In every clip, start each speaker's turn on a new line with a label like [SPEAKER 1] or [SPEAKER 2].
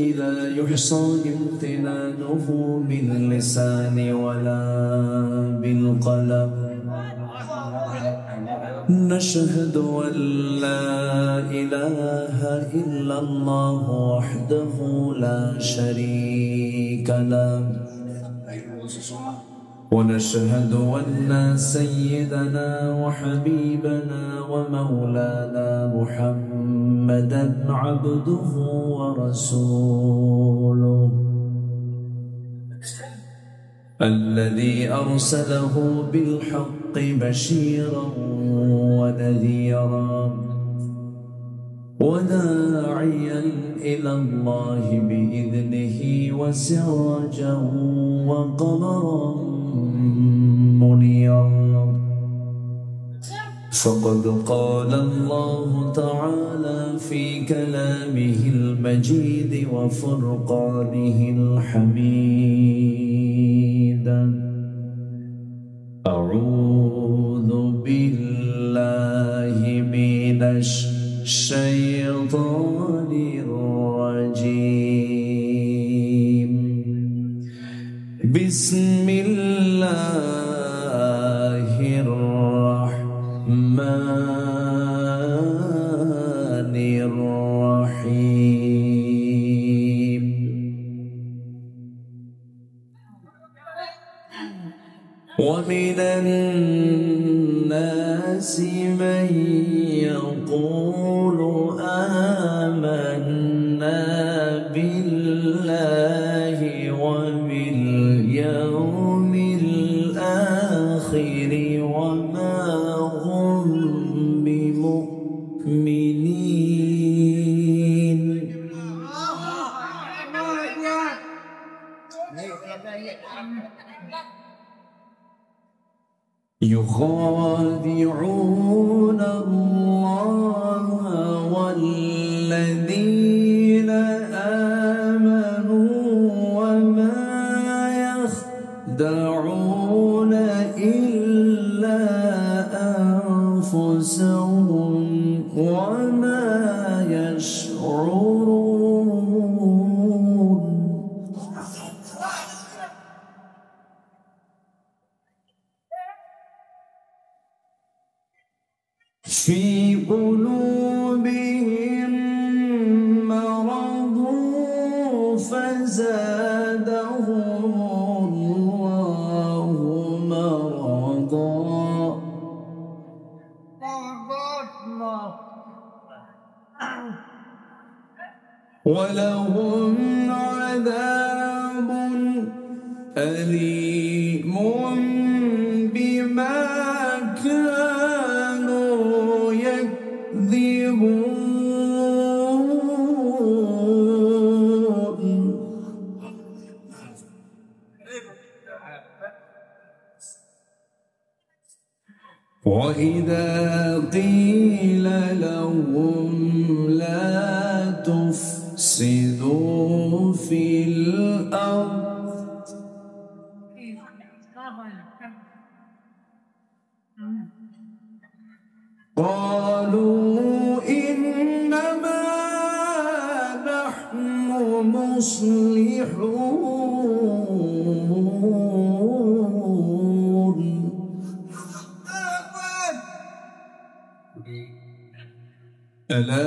[SPEAKER 1] لا يحصى امتنانه باللسان ولا بالقلم. نشهد أن لا إله إلا الله وحده لا شريك له، ونشهد أن سيدنا وحبيبنا ومولانا محمدا عبده ورسوله، الذي أرسله بالحق بشيرا ونذيرا وداعيا إلى الله بإذنه وسراجا وقمرا منيرا. فقد قال الله تعالى في كلامه المجيد وفرقانه الحميد: أعوذ بالله من الشيطان الرجيم. بسم الله الرحمن الرحيم. ومن الناس من يقول آمنا بالله وباليوم الآخر وما هم بمؤمنين. يخادعون الله والذين آمنوا وما يخدعون إلا أنفسهم وما يشعرون. في قلوبهم مرض فزادهم الله مرضا ولهم عذاب أليم بما كانوا يكذبون. وإذا قيل لهم لا تفسدوا في الأرض قالوا إنما نحن مصلحون. ألا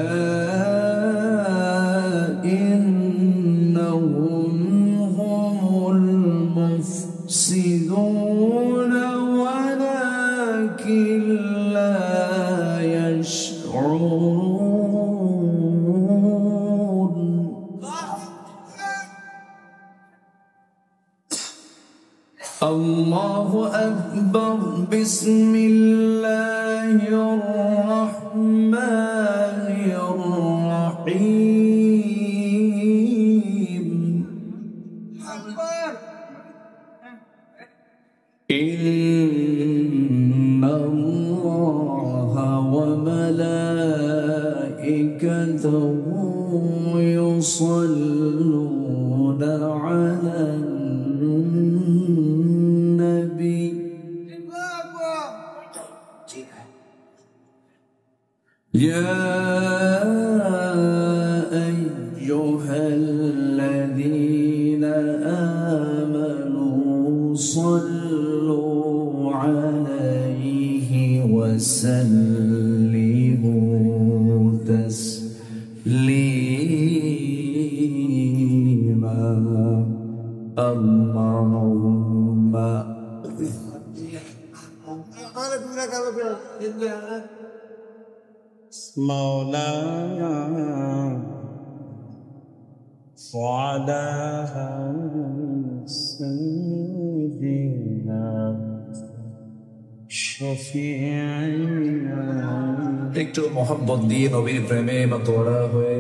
[SPEAKER 1] إنهم هم المفسدون ولكن لا يشعرون. الله أكبر. بسم الله الرحمن الرحيم. إن الله وملائكته يصلون على النبي يا أيها صلوا عليه وسلموا تسليما اللهم
[SPEAKER 2] مولانا وعلى سيدنا شفيعنا
[SPEAKER 1] একটু মোহাম্মত দিয়ে নবীর প্রেমে মাতোয়ারা হয়ে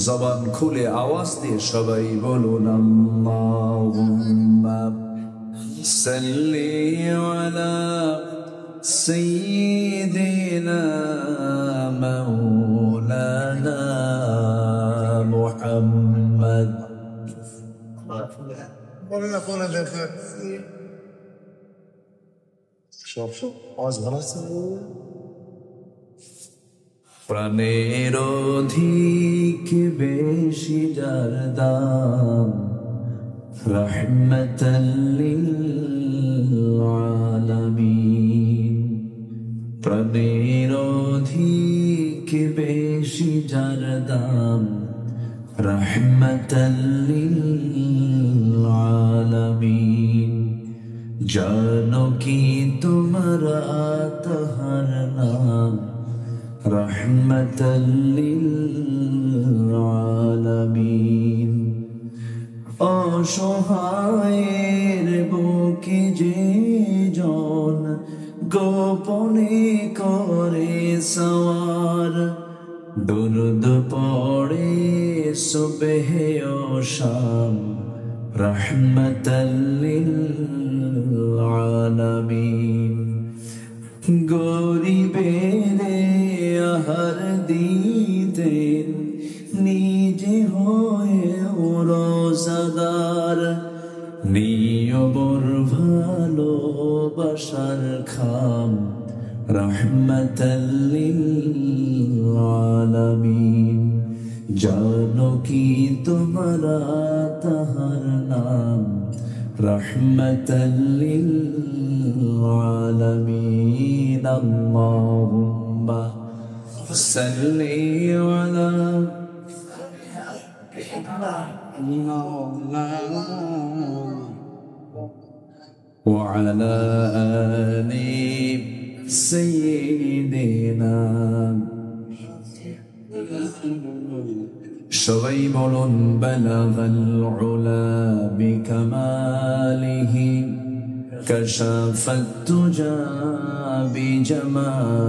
[SPEAKER 1] জবান খুলে আওয়াজ দিয়ে সবাই বলুন আল্লাহুম্মা সাল্লি আলা সাইয়্যিদিনা মাওলানা মুহাম্মদ প্রাণের অধিক বেশি যার দাম রাহমাতাল লিল আলামিন প্রাণের অধিক বেশি যার দাম রাহমাতাল লিল আলামিন জানো কি তোমরা তাহার নাম রাহমাতাল লিল আলামিন অসহায়ের বুকে যে জন গোপনে করে সওয়ার দুরুদ পড়ে সুবহে ও শাম রাহমাতাল লিল আলামিন গরিবের আহার দিতেন নিজে হয়ে রোজাদার নিয়মর ভালোবাসার খাম রাহমাতাল লিল আলামিন জানো কি তোমরা তাহার নাম রাহমাতাল লিল আলামিন আল্লাহুম্মা সাল্লি আলা وعلى آل سيدنا সবাই বলুন বালাগাল উলা বিকামালিহি কাশাফাত তুজা বিজামালিহি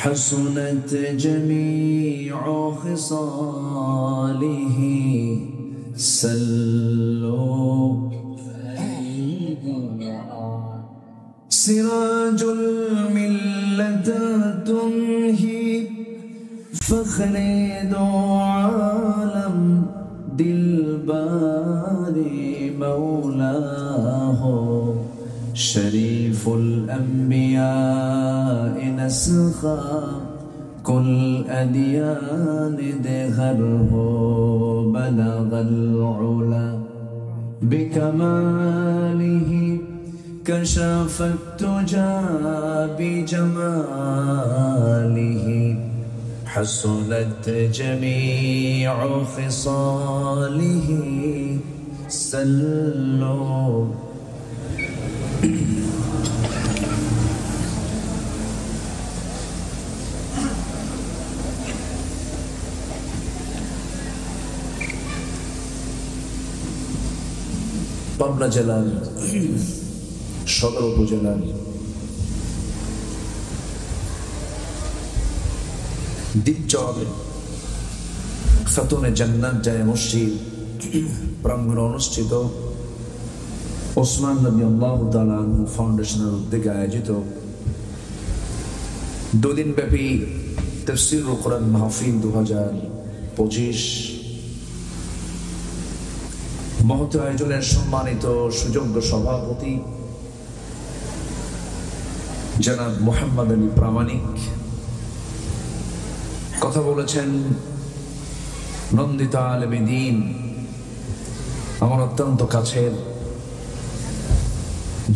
[SPEAKER 1] حسنت جميع خصاله سلوا سراج الملة تنهي فخر دو عالم دلباري مولاه شريف الأنبياء نسخا كل أديان دهره بلغ العلا بكماله كشف التجا بجماله حسنت جميع خصاله سلوا পাবনা জেলার সদর উপজেলার দ্বীপচর খাতুনে জান্নাত জায়ে মসজিদ প্রাঙ্গণে অনুষ্ঠিত ওসমান রাদিয়াল্লাহু তাআলা ফাউন্ডেশনের উদ্যোগে আয়োজিত দুদিন ব্যাপী তাফসীরুল কোরআন মাহফিল 2025 মহৎ আয়োজনের সম্মানিত সুযোগ্য সভাপতি জনাব মোহাম্মদ আলী প্রামাণিক কথা বলেছেন নন্দিত আলেমে দ্বীন আমার অত্যন্ত কাছের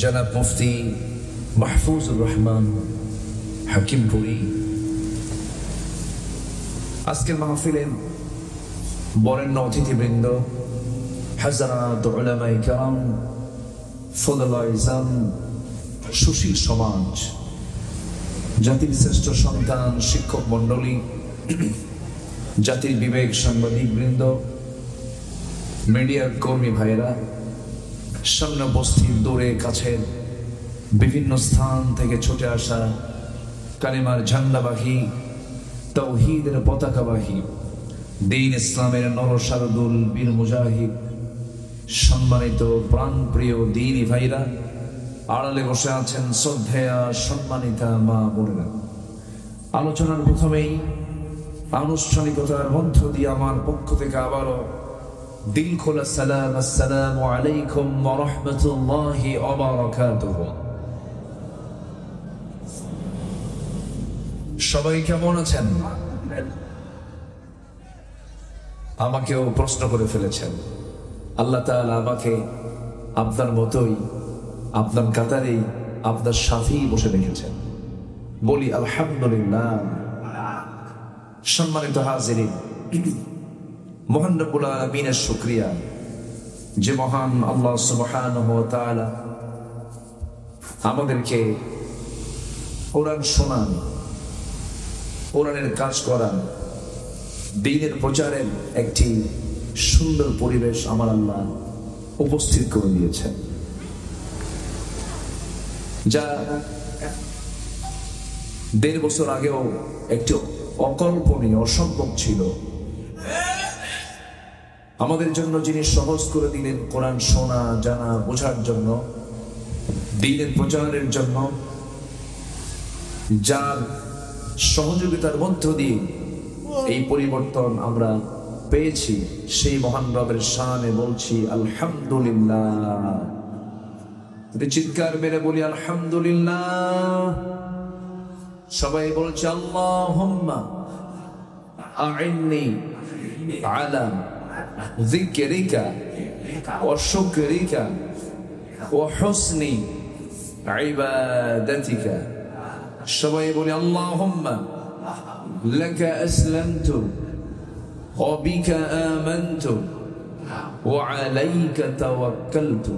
[SPEAKER 1] জনাব মুফতি মাহফুজুর রহমান হাকিমপুরি আজকের মাহফিলের বরেণ্য অতিথিবৃন্দ, হাজারাত উলামায়ে কেরাম, ফুদালায়ে ইসলাম, সুশীল সমাজ, জাতির শ্রেষ্ঠ সন্তান, শিক্ষক মণ্ডলী, জাতির বিবেক সাংবাদিক বৃন্দ, মিডিয়ার কর্মী ভাইয়েরা, সামনে উপস্থিত দূরে কাছের বিভিন্ন স্থান থেকে ছুটে আসা কালিমার ঝান্ডাবাহী, তাওহীদের পতাকাবাহী, দ্বীন ইসলামের নরসারদুল বীর মুজাহিদ, সম্মানিত প্রাণপ্রিয় দ্বীনী ভাইরা, আড়ালে বসে আছেন শ্রদ্ধেয়া সম্মানিতা মা বোনেরা। আলোচনার প্রথমেই আনুষ্ঠানিকতার মধ্য দিয়ে আমার পক্ষ থেকে আবারও দিল খোলা সালাম, আসসালামু আলাইকুম ওয়া রাহমাতুল্লাহি ওয়া বারাকাতুহু। সবাই কেমন আছেন? আমাকেও প্রশ্ন করে ফেলেছেন। আল্লাহ তাআলা আমাকে আপনার মতোই, আপনার কাতারেই, আপনার সাথেই বসে রেখেছেন। বলি আলহামদুলিল্লাহ। সম্মানিত হাজিরিন, মহান রব্বুল আলামিনের শুকরিয়া যে মহান আল্লাহ সুবহানাহু ওয়া তাআলা আমাদেরকে কোরআন শোনান, কোরআনের কাজ করান, দ্বীনের প্রচারের একটি সুন্দর পরিবেশ আমার আল্লাহ উপস্থিত করে দিয়েছেন, যা ১.৫ বছর আগেও একটি অকল্পনীয়, অসম্ভব ছিল। আমাদের জন্য যিনি সহজ করে দিলেন কোরআন শোনা, জানা, বোঝার জন্য, দ্বীনের প্রচারের জন্য, যার সহযোগিতার মধ্য দিয়ে এই পরিবর্তন আমরা পেয়েছি, সেই মহান রবের শানে বলছি আলহামদুলিল্লাহ। চিৎকার মেরে বলি আলহামদুলিল্লাহ। সবাই বলছে আল্লাহুম্মা আইন্নি আলা যিকরিকা ওয়া শুকরিকা ওয়া হুসনি ইবাদাতিকা। সবাই বলি আল্লাহুম্মা লাকা আসলামতু ওয়া বিকা আমানতু ওয়া আলাইকা তাওয়াক্কালতু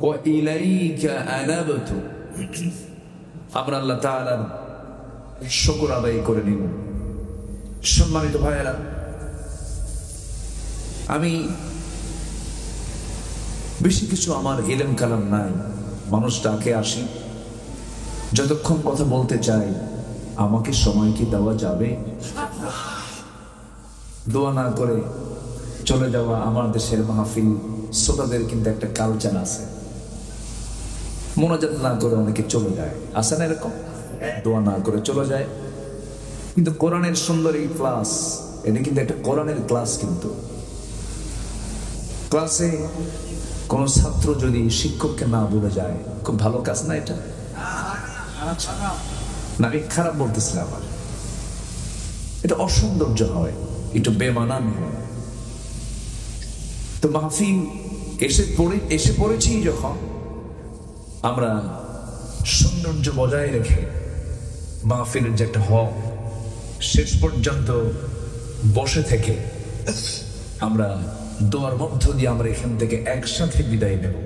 [SPEAKER 1] ওয়া ইলাইকা আনাবতু। আমরা আল্লাহ তাআলার শুকর আদায় করে নিব। সম্মানিত ভাইয়েরা, আমি বেশি কিছু আমার ইলম কালাম নাই। মানুষ ডাকে আসি, যতক্ষণ কথা বলতে চাই, আমাকে সময় কি দেওয়া যাবে? দোয়া না করে চলে যাওয়া আমার দেশের মাহফিল শ্রোতাদের কিন্তু একটা কালচার আছে। মোনাজাত না করে অনেকে চলে যায়, আছে না এরকম? দোয়া না করে চলে যায়। কিন্তু কোরআনের সুন্দর এই ক্লাস, এটা কিন্তু একটা কোরআনের ক্লাস। কিন্তু ক্লাসে কোন ছাত্র যদি শিক্ষককে না বলে যায়, খুব ভালো কাজ না এটা? না, আমি খারাপ বলতেছিলাম, আমার এটা অসৌন্দর্য হয়, একটু বেমানান হয়। তো মাহফিল এসে পড়েছি যখন, আমরা সৌন্দর্য বজায় রেখে মাহফিলের যে একটা হক, শেষ পর্যন্ত বসে থেকে আমরা দোয়ার মধ্য দিয়ে আমরা এখান থেকে একসাথে বিদায় নেব।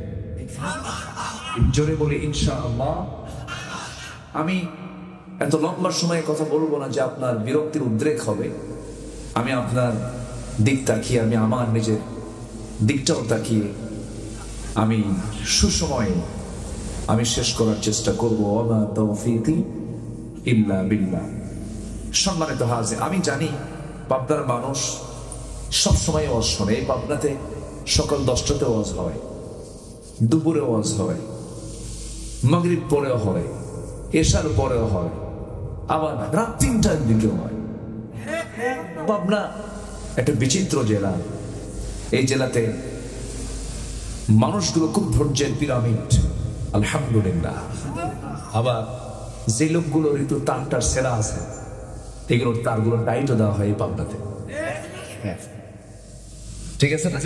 [SPEAKER 1] জোরে বলি ইনশাআল্লাহ। আমি এত লম্বা সময়ে কথা বলবো না যে আপনার বিরক্তির উদ্রেক হবে। আমি আপনার দিক তাকিয়ে, আমি আমার নিজের দিকটাও তাকিয়ে আমি সুসময়ে আমি শেষ করার চেষ্টা করবো। ওয়া তাওফীকি ইল্লা বিল্লাহ। সম্মানিত হাজির, আমি জানি পাবনার মানুষ সবসময় ওয়াজ শোনে। এই পাবনাতে সকাল 10টাতে ওয়াজ হয়, দুপুরে ওয়াজ হয়, মাগরিব পরেও হয়, এশার পরেও হয়, আবার রাত 3টার দিকেও হয়। পাবনা একটা বিচিত্র জেলা। এই জেলাতে মানুষগুলো খুব ধৈর্যের পিরামিড, আলহামদুলিল্লাহ। আবার যে লোকগুলোর একটু তারটার সেরা আছে, এগুলোর তারগুলো টাইটও দেওয়া হয় এই পাবনাতে। ঠিক আছে না?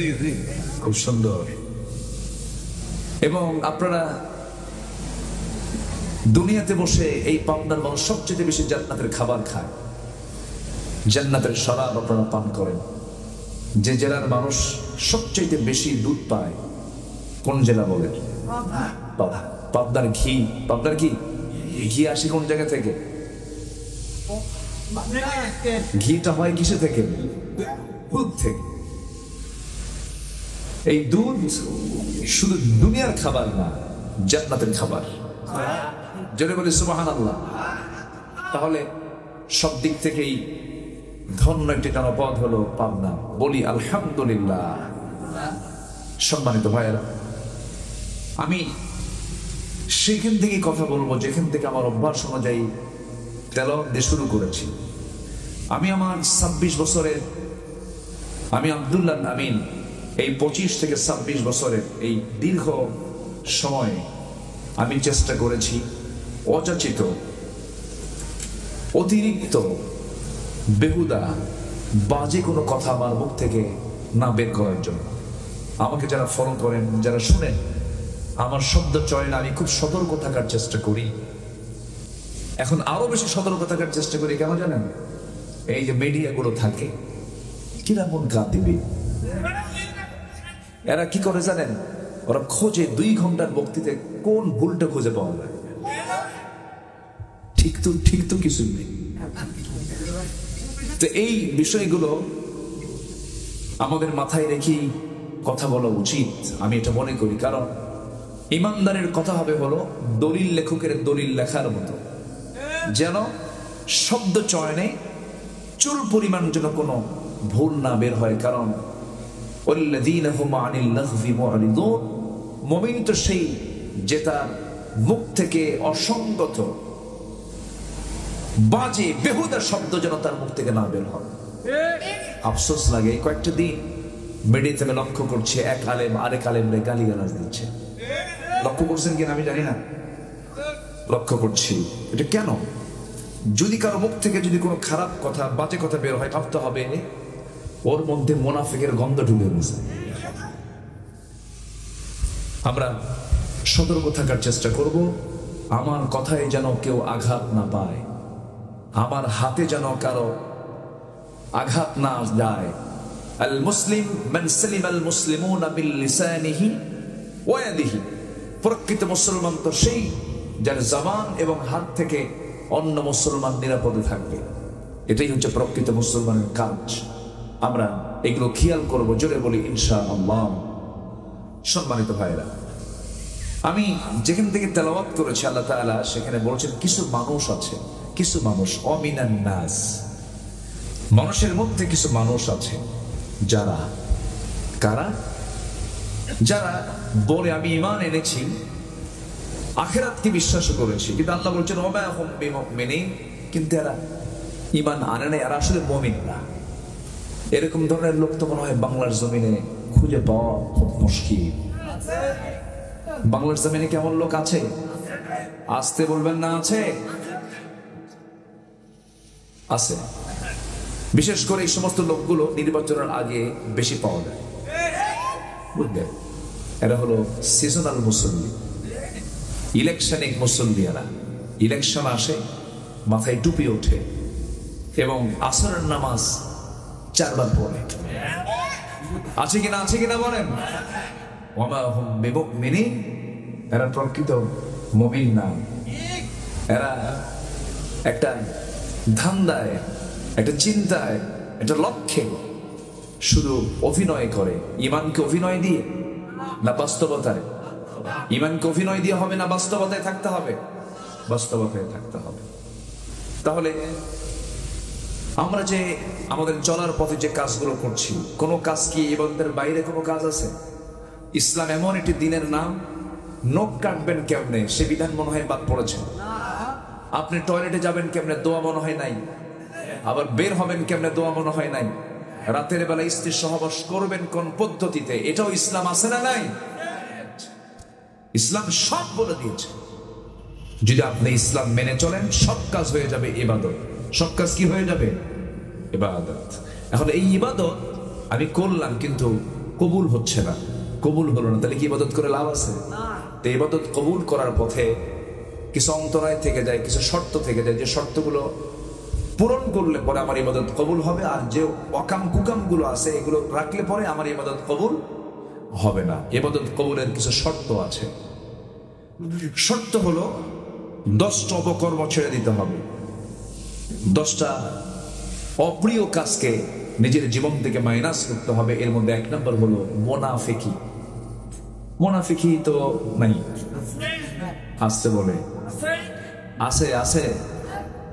[SPEAKER 1] খুব সুন্দর। এবং আপনারা দুনিয়াতে বসে এই পাবনার মানুষ সবচেয়ে বেশি জান্নাতের খাবার খায়, জান্নাতের শরাব আপনারা পান করেন। যে জেলার মানুষ সবচেয়ে বেশি দুধ পায় কোন জেলা বলেন? পাবনার ঘি। পাবনার ঘি আসে কোন জায়গা থেকে? ঘিটা হয় কিসে থেকে? দুধ থেকে। এই দুধ শুধু দুনিয়ার খাবার না, জান্নাতের খাবার। জোরে বলি সুবহানাল্লাহ। তাহলে সব দিক থেকেই ধন্য একটি জনপদ হলো পাবনা। বলি আলহামদুলিল্লাহ। সম্মানিত ভাইয়েরা, আমি সেখান থেকে কথা বলবো যেখান থেকে আমার অভ্যাস অনুযায়ী তেলাওয়াত দিয়ে শুরু করেছি। আমি আমার 26 বছরের, আমি আব্দুল্লাহ আমিন, এই 25 থেকে 26 বছরের এই দীর্ঘ সময়ে আমি চেষ্টা করেছি অযাচিত, অতিরিক্ত, বেহুদা, বাজে কোনো কথা আমার মুখ থেকে না বের করার জন্য। আমাকে যারা ফলো করেন, যারা শুনেন, আমার শব্দ চয়নে আমি খুব সতর্ক থাকার চেষ্টা করি। এখন আরো বেশি সতর্ক থাকার চেষ্টা করি। কেন জানেন? এই যে মিডিয়াগুলো থাকে, কিরকম গা দিবে, এরা কি করে জানেন? ওরা খোঁজে 2 ঘন্টার বক্তৃতে কোন ভুলটা খুঁজে পাওয়া যায়। ঠিক তো কিছুই নেই। তো এই বিষয়গুলো আমাদের মাথায় রেখেই কথা বলা উচিত, আমি এটা মনে করি। কারণ ইমানদারের কথা হবে হলো দলিল লেখকের দলিল লেখার মতো, যেন শব্দ চয়নে চুল পরিমাণ যেন কোনো ভুল না বের হয়। কারণ মুমিন তো সেই যে তার মুখ থেকে অসংগত বাজে বেহুদা শব্দ যেন তার মুখ থেকে না বের হয়। আফসোস লাগে, কয়েকটা দিন মিডিয়া থেকে লক্ষ্য করছে এক আলেম আরেক আলেমরে গালিগালাজ দিচ্ছে। লক্ষ্য করছেন কিনা আমি জানি না, লক্ষ্য করছি। এটা কেন? যদি কারো মুখ থেকে যদি কোনো খারাপ কথা, বাজে কথা বের হয়, ভাবতে হবে ওর মধ্যে মুনাফিকের গন্ধ ঢুকে গেছে। আমরা সতর্ক থাকার চেষ্টা করব, আমার কথায় যেন কেউ আঘাত না পায়, আমার হাতে যেন কারো আঘাত না যায়। আল মুসলিম মান সালিম আল মুসলিমুনা বিল লিসানিহি ওয়া ইয়াদিহি। প্রকৃত মুসলমান তো সেই যার জবান এবং হাত থেকে অন্য মুসলমান নিরাপদে থাকবে। এটাই হচ্ছে প্রকৃত মুসলমানের কাজ। আমরা এগুলো খেয়াল করব। জোরে বলি ইনশাআল্লাহ। সম্মানিত ভাইরা, আমি যেখান থেকে তেলাওয়াত করেছি আল্লাহ তাআলা সেখানে বলেছেন কিছু মানুষ আছে, কিছু মানুষ, অমিনান নাস, মানুষের মধ্যে কিছু মানুষ আছে যারা, কারা? যারা বলে আমি ঈমান এনেছি, আখিরাতকে বিশ্বাস করেছি, কিন্তু আল্লাহ বলছেন ওয়া মা হুম বিমুমিনিন, কিন্তু এরা ঈমান আনে না, এরা আসলে মুমিন না। এরকম ধরনের লোক তো মনে হয় বাংলার জমিনে খুঁজে পাওয়া খুব মুশকিল। বাংলার জমিনে কেমন লোক আছে? আসতে বলবেন না, আছে? আছে। বিশেষ করে এই সমস্ত লোকগুলো নির্বাচনের আগে বেশি পাওয়া যায়, বুঝলেন? এরা হলো সিজনাল মুসল্লি, ইলেকশনিক মুসল্লি। এরা ইলেকশন আসে, মাথায় টুপি ওঠে এবং আসরের নামাজ 4 বার পড়ে। আছে কিনা? আছে কিনা বলেন? ওয়া মা হুম বিমুমিনিন, এরা প্রকৃত মুমিন না। এরা একটা ধান্দায়, একটা চিন্তায়, একটা লক্ষ্যে শুধু অভিনয় করে। ঈমানকে অভিনয় দিয়ে না বাস্তবতায়? ঈমানকে অভিনয় দিয়ে হবে না বাস্তবতায় থাকতে হবে? বাস্তবতায় থাকতে হবে। তাহলে আমরা যে আমাদের চলার পথে যে কাজগুলো করছি, কোনো কাজ কি ইবাদতের বাইরে কোনো কাজ আছে? ইসলাম এমন একটি দিনের নাম, নখ কাটবেন কেমনে সে বিধান মনে হয় বাদ পড়েছে। আপনি টয়লেটে যাবেন কেমনে দোয়া মনে হয় নাই, আবার বের হবেন কেমনে দোয়া মনে হয় নাই। রাতের বেলা স্ত্রীর সহবাস করবেন কোন পদ্ধতিতে, এটাও ইসলাম আছে না নাই? ইসলাম সব বলে দিয়েছে। যদি আপনি ইসলাম মেনে চলেন, সব কাজ হয়ে যাবে ইবাদত। সব কাজ কি হয়ে যাবে? ইবাদত। এখন এই ইবাদত আমি করলাম কিন্তু কবুল হচ্ছে না, কবুল হলো না, তাহলে কি ইবাদত করে লাভ আছে? তো ইবাদত কবুল করার পথে কিছু অন্তরায় থেকে যায়, কিছু শর্ত থেকে যায়, যে শর্তগুলো পূরণ করলে পরে আমার ইবাদত কবুল হবে, আর যে অকাম কুকাম গুলো আছে এগুলো রাখলে পরে আমার ইবাদত কবুল হবে না। ইবাদত কবুলের কিছু শর্ত আছে। শর্ত হলো 10টা অপকর্ম ছেড়ে দিতে হবে, 10টা অপ্রিয় কাজকে নিজের জীবন থেকে মাইনাস করতে হবে। এর মধ্যে 1 নম্বর হলো মুনাফিকি। মুনাফিকি তো নাই, আসতে বলে আছে আছে।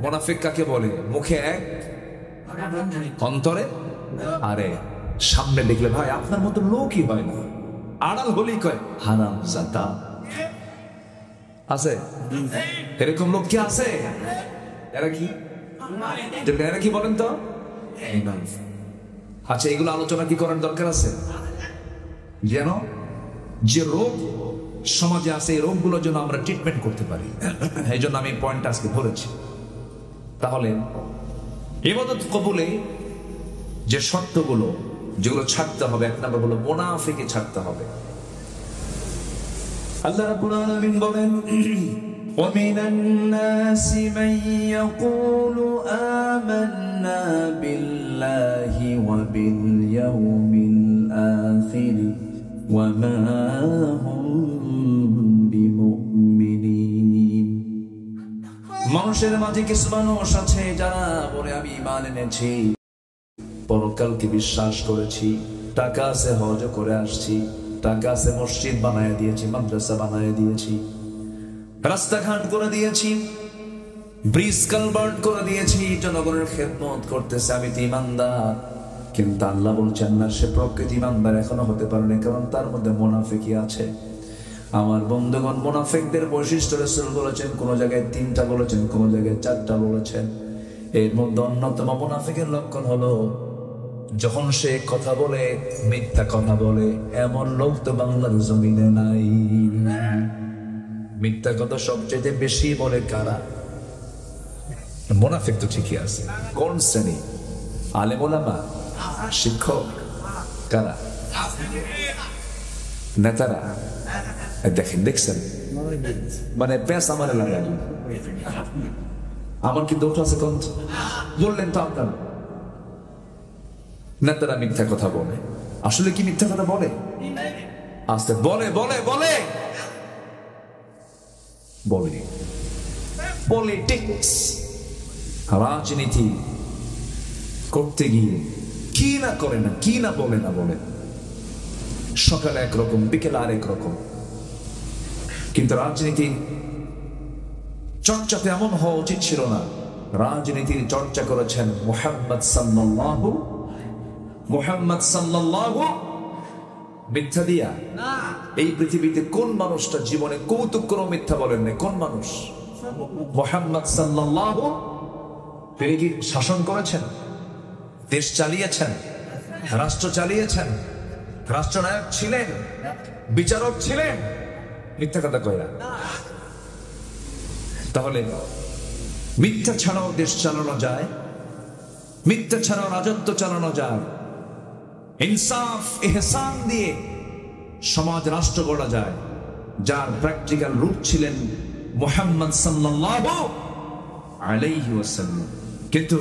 [SPEAKER 1] মুনাফিক কাকে বলে? মুখে এক, অন্তরে আরে। সামনে দেখলে ভাই আপনার মতো লোকই হয় না, আড়াল হলেই কয় হারাম জাদা। আছে এরকম লোক কি আছে? এরা কি, এরা কি বলেন তো? আচ্ছা, এগুলো আলোচনা কি করার দরকার আছে? যেন যে রোগ সমাজে আছে এই রোগগুলোর জন্য আমরা ট্রিটমেন্ট করতে পারি, এই জন্য আমি পয়েন্ট আজকে বলেছি। তাহলে ইবাদত কবুলে যে শর্তগুলো যেগুলো ছাড়তে হবে, 1 নম্বর হলো মুনাফিকি ছাড়তে হবে। আল্লাহ রাব্বুল আলামিন বলেন, وَمِنَ النَّاسِ مَن يَقُولُ آمَنَّا بِاللَّهِ وَبِالْيَوْمِ الْآخِرِ وَمَا هُمْ بِمُؤْمِنِينَ। মানুষের মাঝে কিছু মানুষ আছে যারা বলে আমি ঈমান এনেছি, পরকালকে বিশ্বাস করেছি, টাকা আছে হজ করে আসছি, টাকা আছে মসজিদ বানায় দিয়েছি, মাদ্রাসা বানায় দিয়েছি, রাস্তাঘাট করে দিয়েছি, ব্রিজ কালভার্ট করে দিয়েছি, জনগণের খেদমত করতেছে, আমি তো ঈমানদার। কিন্তু আল্লাহ বলছেন না, সে প্রকৃত ঈমানদার এখনো হতে পারেনি, কারণ তার মধ্যে মুনাফিকি আছে। আমার বন্ধুগণ, মুনাফিকদের বৈশিষ্ট্য রাসূল বলেছেন, কোন জায়গায় 3টা বলেছেন, কোন জায়গায় 4টা বলেছেন। এর মধ্যে অন্যতম মুনাফিকের লক্ষণ হলো যখন সে কথা বলে মিথ্যা কথা বলে। এমন লোক তো বাংলার জমিনে নাই। মিথ্যা কথা সবচেয়ে বেশি বলে কারা? মুনাফিক তো ঠিকই আছে। কোন শ্রেণী? আলেম ওলামা, শিক্ষক, কারা? নেতারা। দেখেন, দেখছেন মানে প্যাস আমার লাগাই, আমার কি দোষ আছে? কোন বললেন তো আপনার নেতারা মিথ্যা কথা বলে। আসলে কি মিথ্যা কথা বলে? আস্তে বলে বলে বলে বলে পলিটিক্স, রাজনীতি করতে গিয়ে কি না করে না, কি না বলে না বলে। সকালে একরকম, বিকেলে আরেক রকম। কিন্তু রাজনীতি চর্চাতে এমন হওয়া উচিত ছিল না। রাজনীতির চর্চা করেছেন মুহাম্মদ সাল্লাল্লাহু মিথ্যা দিয়া। এই পৃথিবীতে কোন মানুষটা জীবনে কৌতুক কোনো মিথ্যা বলেন না? কোন মানুষ? মুহাম্মদ সাল্লাল্লাহু। তিনি কি শাসন করেছেন? দেশ চালিয়েছেন, রাষ্ট্র চালিয়েছেন, রাষ্ট্রনায়ক ছিলেন, বিচারক ছিলেন, মিথ্যা কথা কয় না। তাহলে মিথ্যা ছাড়াও দেশ চালানো যায়, মিথ্যা ছাড়াও রাজত্ব চালানো যায়, ইনসাফ ইহসান দিয়ে সমাজ রাষ্ট্র গড়া যায়, যার প্র্যাকটিক্যাল রূপ ছিলেন মুহাম্মদ সাল্লাল্লাহু আলাইহি ওয়াসাল্লাম। কিন্তু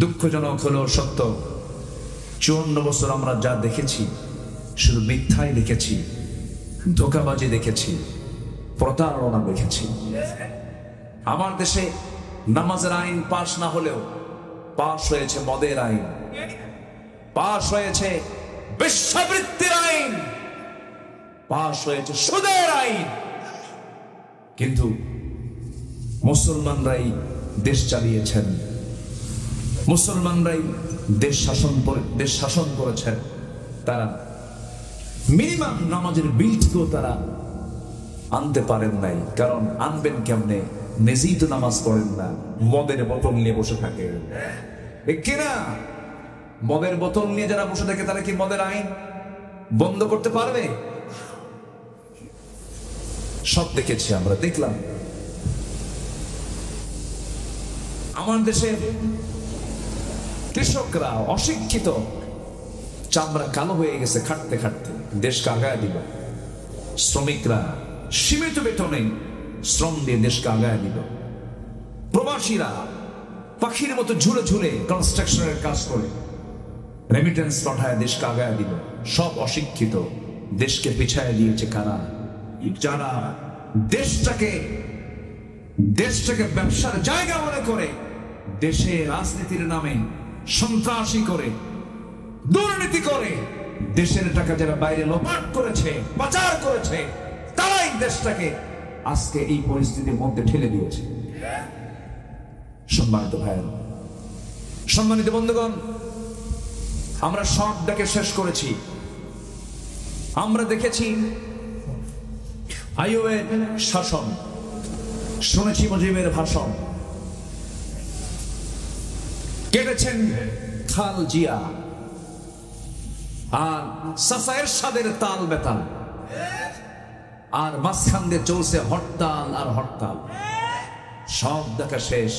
[SPEAKER 1] দুঃখজনক হলো সত্য, 54 বছর আমরা যা দেখেছি শুধু মিথ্যাই দেখেছি, ধোঁকাবাজি দেখেছি, প্রতারণা দেখেছি। আমার দেশে নামাজের আইন পাশ না হলেও পাশ হয়েছে মদের আইন, পাশ হয়েছে বেশ্যাবৃত্তির আইন, পাশ হয়েছে সুদের আইন। কিন্তু মুসলমানরাই দেশ চালিয়েছেন, মুসলমানরাই দেশ শাসন করেছেন। তারা মিনিমাম নামাজের বিলটিকেও তারা আনতে পারেন নাই। কারণ আনবেন কেমনে? নিজেই তো নামাজ পড়েন না, মদের বোতল নিয়ে বসে থাকে। কিনা মদের বোতল নিয়ে যারা বসে থাকে তারা কি মদের আইন বন্ধ করতে পারবে? সব দেখেছি আমরা, দেখলাম। আমার দেশের কৃষকরা অশিক্ষিত, চামড়া কালো হয়ে গেছে খাটতে খাটতে, দেশকে আগায় দিল। শ্রমিকরা সীমিত বেতনে শ্রম দিয়ে দেশকে আগায় দিল। প্রবাসীরা পাখির মতো ঝুলে ঝুলে কনস্ট্রাকশনের কাজ করে রেমিটেন্স পাঠায় দেশকে আগায় দিল। সব অশিক্ষিত, দেশকে পিছায় দিয়েছে কারা? যারা দেশটাকে ব্যবসার জায়গা মনে করে, দেশে রাজনীতির নামে সন্ত্রাসী করে, দুর্নীতি করে, দেশের টাকা যারা বাইরে লোপাট করেছে, পাচার করেছে, তারাই দেশটাকে আজকে এই পরিস্থিতির মধ্যে ঠেলে দিয়েছে। সম্মানিত ভাইয়েরা, সম্মানিত বন্ধুগণ, আমরা সব ডাকে শেষ করেছি। আমরা দেখেছি আইয়ুবের শাসন, শুনেছি মুজিবের ভাষণ, কেটেছেন খাল জিয়া, আর চাচা এরশাদের তাল বেতাল, আর মাঝখান দিয়ে চলছে হরতাল আর হরতাল। সব দেখা শেষ।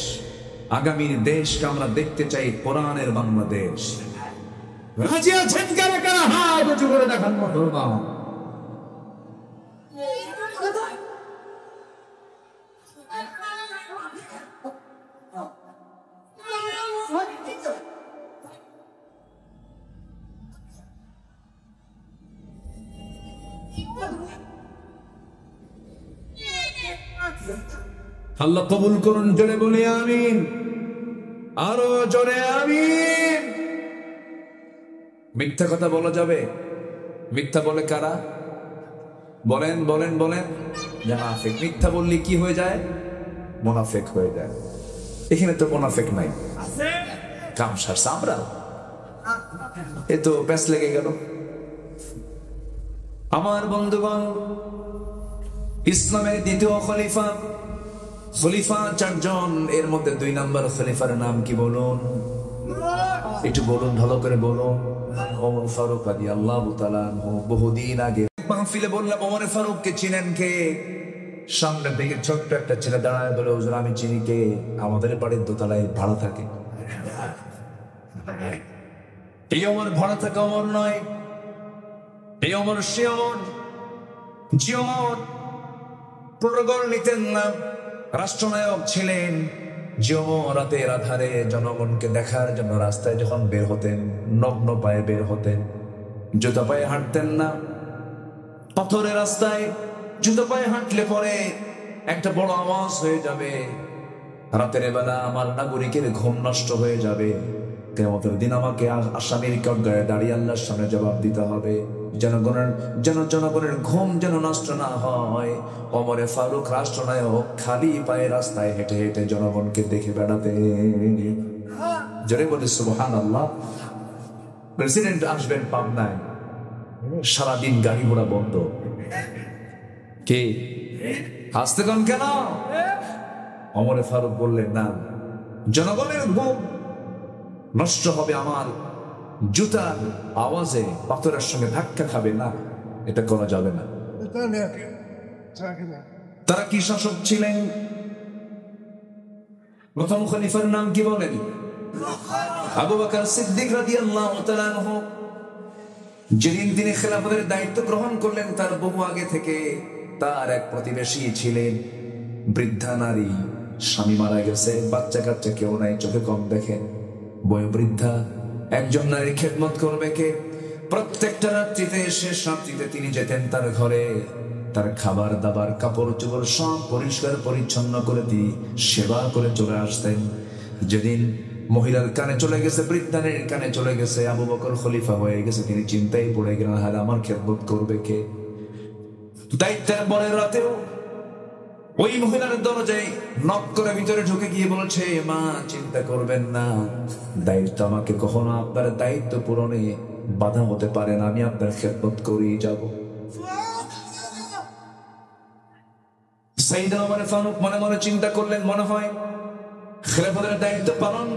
[SPEAKER 1] আগামীর দেশকে আমরা দেখতে চাই কোরআনের বাংলাদেশ। রাজি আছেন কারা কারা? হাত উঁচু করে দেখান মতো। আল্লাহ কবুল করুন, জোরে বলি আমিন, আরো জোরে আমিন। মিথ্যা কথা বলা যাবে? মিথ্যা বলে কারা? বলেন বলেন বলেন। মুনাফিক। মিথ্যা বললে কি হয়ে যায়? মুনাফিক হয়ে যায়। এখানে তো মুনাফিক নাই, কামসার চামড়া। এ তো প্যাঁচ লেগে গেল। আমার বন্ধুগণ, ইসলামের দ্বিতীয় খলিফা, খলিফা চারজন, এর মধ্যে 2 নম্বর খলিফার নাম কি বলুন? একটু বলুন, ভালো করে বলুন। ওমর ফারুক রাদিয়াল্লাহু তাআলা আনহু। বহুদিন আগে মাহফিলে বললাম, ওমর ফারুককে চিনেন কে? সামনে দিকে ছোট্ট একটা ছেলে দাঁড়ায় বলে, হুজুর আমি চিনি। কে? আমাদের বাড়ির দোতলায় ভাড়া থাকে। এই ওমর ভাড়া থাকা ওমর নয়, এই ওমর সে ওমর যে ওমর প্রটোকল নিতেন না, রাষ্ট্রনায়ক ছিলেন। যে ওমর রাতের আধারে জনগণকে দেখার জন্য রাস্তায় যখন বের হতেন, নগ্ন পায়ে বের হতেন, জুতা পায়ে হাঁটতেন না। পাথরের রাস্তায় জুতা পায়ে হাঁটলে পরে একটা বড় আওয়াজ হয়ে যাবে, রাতের বেলা আমার নাগরিকের ঘুম নষ্ট হয়ে যাবে, কিয়ামতের দিন আমাকে আসামির কাঠগড়ায় দাঁড়িয়ে আল্লাহর সামনে জবাব দিতে হবে। জনগণের ঘুম যেন নষ্ট না হয়। ওমরে ফারুক রাষ্ট্রনায়ক খালি পায়ে রাস্তায় হেঁটে হেঁটে জনগণকে দেখে বেড়াতে। জোরে বলে সুবহানাল্লাহ। প্রেসিডেন্ট আসবেন পাবনায়, সারাদিন গাড়ি ঘোড়া বন্ধ। কে আসতে কন কেন? ওমরে ফারুক বললেন, না, জনগণের ঘুম নষ্ট হবে আমার জুতার আওয়াজে, পাথরের সঙ্গে ধাক্কা খাবে না, এটা করা যাবে না। তারা কি শাসক ছিলেন? প্রথম খলিফার নাম কি বলেন? আবু বকর সিদ্দিক রাদিয়াল্লাহু তাআলা আনহু। যেদিন তিনি খেলাফতের দায়িত্ব গ্রহণ করলেন, তার বহু আগে থেকে তার এক প্রতিবেশী ছিলেন, বৃদ্ধা নারী, স্বামী মারা গেছে, বাচ্চা কাচ্চা কেউ নাই, চোখে কম দেখেন, বয়োবৃদ্ধা। একজন নারীর খেদমত করবে কে? প্রত্যেকটা রাত্রিতে, শেষ রাত্রিতে তিনি যেতেন তার ঘরে, তার খাবার দাবার কাপড় চোপড় সব পরিষ্কার পরিচ্ছন্ন করে দিয়ে সেবা করে চলে আসতেন। যেদিন মহিলার কানে চলে গেছে, বৃদ্ধানের কানে চলে গেছে, আবু বকর খলিফা হয়ে গেছে, তিনি চিন্তায় পড়ে গেলেন, হায় আমার খেদমত করবে কে? দায়িত্বের পরের রাতেও ওই মহিলার দরজায় নক করে ভিতরে ঢুকে গিয়ে বলছে, মা চিন্তা করবেন না, দায়িত্ব আমাকে কখনো আপনার দায়িত্ব পূরণে বাধা হতে পারে না, আমি আপনার খেদমত করেই যাব। সাইয়েদনা ওমর ফারুক মনে মনে চিন্তা করলেন, মনে হয় খেলাফতের দায়িত্ব পালন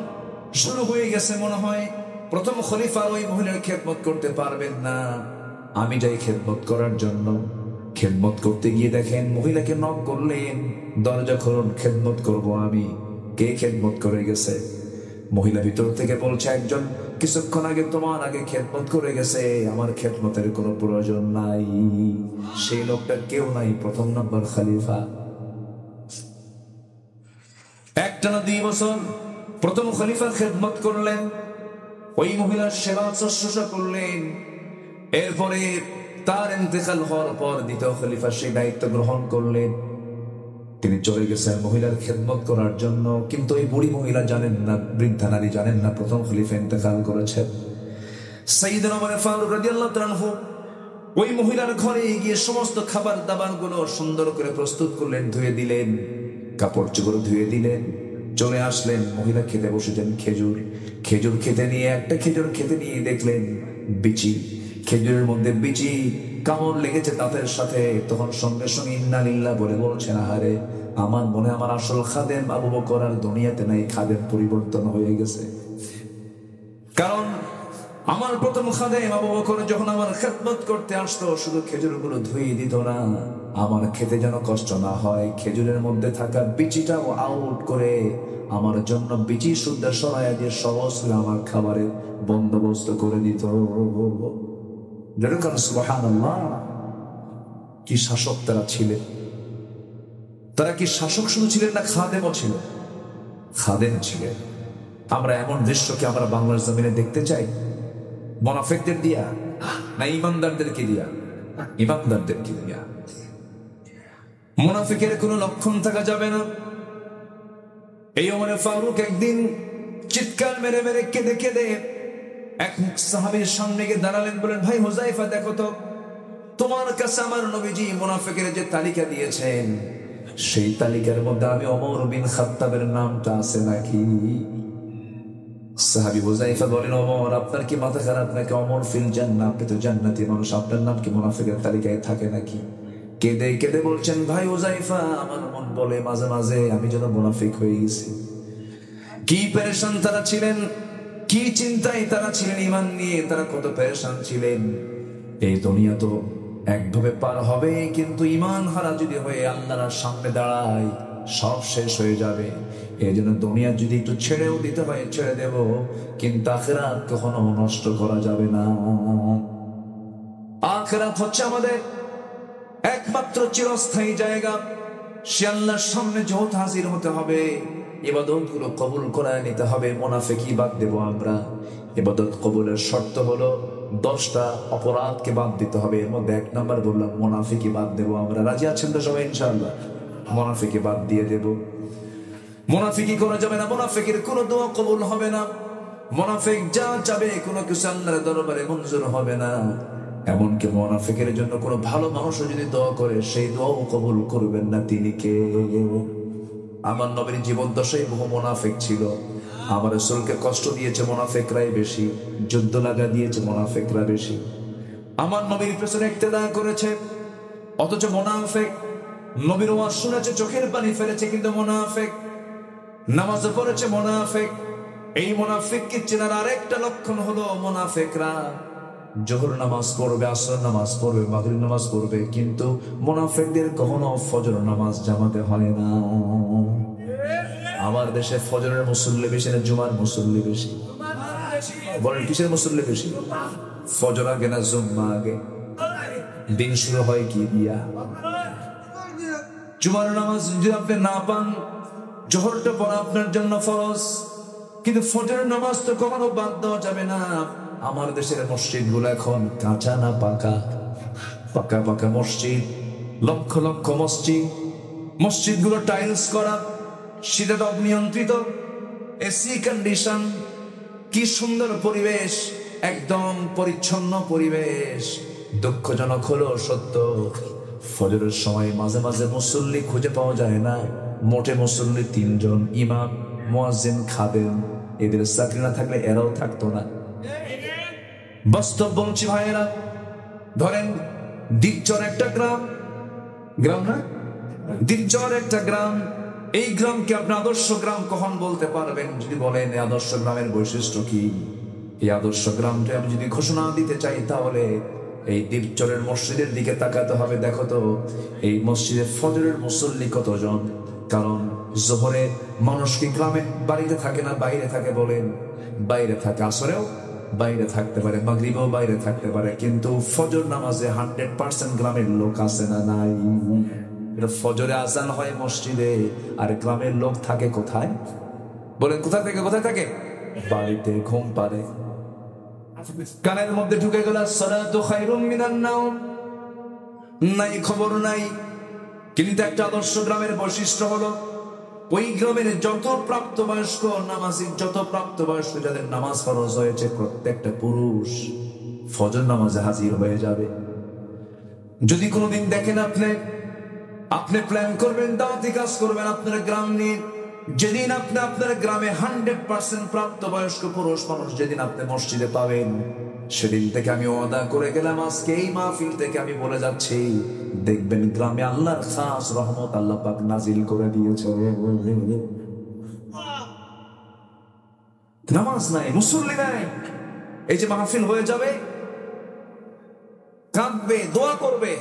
[SPEAKER 1] শুরু হয়ে গেছে, মনে হয় প্রথম খলিফা ওই মহিলার খেদমত করতে পারবেন না, আমি যাই খেদমত করার জন্য। খেদমত করতে গিয়ে দেখেন মহিলাকে নক করলেন, দরজা খুলুন, খেদমত করব আমি। কে খেদমত করে গেছে? মহিলা ভিতর থেকে বলছে, একজন কিছুক্ষণ আগে তোমার আগে খেদমত করে গেছে, আমার খেদমতের কোনো প্রয়োজন নাই। সেই লোকটা কেউ নাই, প্রথম নম্বর খলিফা। একটানা 2 বছর প্রথম খলিফা খেদমত করলেন, ওই মহিলার সেবা শুশ্রূষা করলেন। এরপরে তার ইন্তেকাল হওয়ার পর দ্বিতীয় খলিফা সেই দায়িত্ব গ্রহণ করলেন। তিনি চলে গেছেন মহিলার খেদমত করার জন্য, কিন্তু এই বুড়ি মহিলা জানেন না, বৃদ্ধা নারী জানেন না প্রথম খলিফা ইন্তেকাল করেছেন। সাইয়েদনা ওমর ফারুক রাদিয়াল্লাহু তাআলা আনহু ওই মহিলার ঘরে গিয়ে সমস্ত খাবার দাবার গুলো সুন্দর করে প্রস্তুত করলেন, ধুয়ে দিলেন, কাপড় চোপড় ধুয়ে দিলেন, চলে আসলেন। মহিলা খেতে বসেছেন খেজুর। খেজুর খেতে নিয়ে একটা খেজুর খেতে নিয়ে দেখলেন বিচি, খেজুরের মধ্যে বিচি কামড় লেগেছে দাঁতের সাথে। তখন সঙ্গে সঙ্গে ইন্না লিল্লাহ বলে বলছেন, আহারে আমার মনে আমার আসল খাদেম আবু বকর আর দুনিয়াতে নাই, খাদেম পরিবর্তন হয়ে গেছে। কারণ আমার প্রথম খাদেম আবু বকর যখন আমার খেদমত করতে আসতো, শুধু খেজুরগুলো ধুয়ে দিত না, আমার খেতে যেন কষ্ট না হয়, খেজুরের মধ্যে থাকা বিচিটাও আউট করে আমার জন্য বিচি শুদ্ধ সরাইয়া দিয়ে সহজ আমার খাবারের বন্দোবস্ত করে দিত। সুবহানাল্লাহ, কি শাসক তারা ছিলেন! তারা কি শাসক শুধু ছিলেন না, খাদেমও ছিলেন, খাদেম ছিলেন। আমরা এমন দৃশ্যকে আমরা বাংলার জমিনে দেখতে চাই? মুনাফিকদের দিয়া না ইমানদারদেরকে দিয়া? ইমানদারদেরকে দিয়া। মুনাফিকের কোনো লক্ষণ থাকা যাবে না। এই ওমর ফারুক একদিন চিৎকার মেরে মেরে কেঁদে কেঁদে এক সাহাবীর সামনে গিয়ে দাঁড়ালেন, বলেন, ভাই হুযায়ফা, দেখো তো তোমার কাছে আমার নবীজি মুনাফিকের যে তালিকা দিয়েছেন, সেই তালিকার মধ্যে আমি ওমর বিন খাত্তাবের নামটা আছে নাকি? সাহাবী হুযায়ফা বলেন, ওমর, আপনার কি মাথা খারাপ নাকি? ওমর ফিল জান্নাহ, আপনি তো জান্নাতি মানুষ, আপনার নাম কি মুনাফিকের তালিকায় থাকে নাকি? কেঁদে কেঁদে বলছেন, ভাই হুযায়ফা, আমার মন বলে মাঝে মাঝে আমি যেন মুনাফিক হয়ে গেছি। কি পেরেশান তারা ছিলেন, কি চিন্তায় তারা ছিলেন, ঈমান নিয়ে তারা কত পেরেশান ছিলেন। এই দুনিয়া তো একভাবে পার হবে, কিন্তু ঈমান হারা যদি হয়ে আল্লাহর সামনে দাঁড়ায়, সব শেষ হয়ে যাবে। এই জন্য দুনিয়া যদি একটু ছেড়েও দিতে হয় ছেড়ে দেব, কিন্তু আখিরাত কখনো নষ্ট করা যাবে না। আখিরাত হচ্ছে আমাদের একমাত্র চিরস্থায়ী জায়গা। সে আল্লাহর সামনে যত হাজির হতে হবে, ইবাদত গুলো কবুল করায় নিতে হবে। মুনাফিকি বাদ দেব আমরা। ইবাদত কবুলের শর্ত হলো 10টা অপরাধকে বাদ দিতে হবে। এর মধ্যে 1 নাম্বার বললাম, মুনাফিকি বাদ দেব আমরা। রাজি আছেন তো সবাই? ইনশাআল্লাহ মুনাফিকি বাদ দিয়ে দেব। মুনাফিকি করা যাবে না, মুনাফিকের কোনো দোয়া কবুল হবে না। মুনাফিক যা চাবে কোনো কিছু আল্লাহর দরবারে মঞ্জুর হবে না। এমনকি মুনাফিকের জন্য কোনো ভালো মানুষও যদি দোয়া করে, সেই দোয়াও কবুল করবেন না। তিনি কে? আমার নবীর জীবন দশায় বহু মুনাফিক ছিল। আমার রাসূলকে কষ্ট দিয়েছে মুনাফিকরাই বেশি, যুদ্ধ লাগা দিয়েছে মুনাফিকরা বেশি। আমার নবীর পেছনে ইক্তেদা করেছে, অথচ মুনাফিক নবীর ওয়াজ শুনেছে, চোখের পানি ফেলেছে, কিন্তু মুনাফিক নামাজ পড়েছে মুনাফিক। এই মুনাফিককে চেনার আরেকটা লক্ষণ হলো, মুনাফিকরা জোহর নামাজ পড়বে, আসর নামাজ পড়বে, মাগরিব নামাজ পড়বে, কিন্তু মুনাফিকদের কখনো ফজর নামাজ জামাতে হয় না। আমার দেশে ফজরের মুসল্লি বেশি না জুমার মুসল্লি বেশি? বলেন কিসের মুসল্লি বেশি? ফজর আগে না জুম্মা আগে? দিন শুরু হয় কি দিয়া? জুমার নামাজ যদি আপনি না পান, জোহরটা পড়া আপনার জন্য ফরজ, কিন্তু ফজরের নামাজ তো কখনো বাদ দেওয়া যাবে না। আমার দেশের মসজিদ গুলো এখন কাঁচা না পাকা? পাকা পাকা মসজিদ, লক্ষ লক্ষ মসজিদ। মসজিদ গুলো টাইলস করা, শীতে তাপ নিয়ন্ত্রিত, এসি কন্ডিশন, কি সুন্দর পরিবেশ, একদম পরিচ্ছন্ন পরিবেশ। দুঃখজনক হলো সত্য, ফজরের সময় মাঝে মাঝে মুসল্লি খুঁজে পাওয়া যায় না। মোটে মুসল্লি 3 জন, ইমাম, মুয়াজ্জিন, খাদেম। এদের চাকরি না থাকলে এরাও থাকতো না। বাস্তব বলছি ভাইয়েরা, ধরেন দ্বীপচর একটা গ্রাম, গ্রাম না, দ্বীপচর একটা গ্রাম। এই গ্রামকে আপনি আদর্শ গ্রাম কখন বলতে পারবেন? যদি বলেন এই আদর্শ গ্রামের বৈশিষ্ট্য কি, এই আদর্শ গ্রামটা আমি যদি ঘোষণা দিতে চাই, তাহলে এই দ্বীপচরের মসজিদের দিকে তাকাতে হবে। দেখো তো এই মসজিদে ফজরের মুসল্লি কতজন? কারণ জোহরে মানুষ কি গ্রামে বাড়িতে থাকে না বাইরে থাকে? বলেন বাইরে থাকে। আসরেও বাইরে থাকতে পারে, মাগরিবও বাইরে থাকতে পারে, কিন্তু ফজর নামাজে 100% গ্রামের লোক আছে না নাই? ফজরে আজান হয় মসজিদে, আর গ্রামের লোক থাকে কোথায়? বলেন কোথায় থাকে? কোথায় থাকে? বাড়িতে ঘুম পারে, কানের মধ্যে ঢুকে গেল সালাতু খায়রুম মিনান নাওম, নাই খবর নাই। কিন্তু একটা আদর্শ গ্রামের বৈশিষ্ট্য হলো, ওই গ্রামের যত প্রাপ্তবয়স্ক নামাজি, যত প্রাপ্তবয়স্ক যাদের নামাজ ফরজ হয়েছে, প্রত্যেকটা পুরুষ ফজর নামাজে হাজির হয়ে যাবে। যদি কোনোদিন দেখেন আপনি প্ল্যান করবেন, দাওয়াতি কাজ করবেন আপনার গ্রাম নিয়ে, যেদিন আপনি আপনার গ্রামে 100% প্রাপ্তবয়স্ক পুরুষ মানুষ যেদিন আপনি মসজিদে পাবেন, সেদিন থেকে আমি ওয়াদা করে গেলাম, আজকে এই মাহফিল থেকে আমি বলে যাচ্ছি, দেখবেন গ্রামে আল্লাহর খাস রহমত আল্লাহ পাক নাজিল করে দিয়েছে। নামাজ নাই, মুসল্লি নাই, এই যে মাহফিল হয়ে যাবে, কাঁদবে, দোয়া করবে,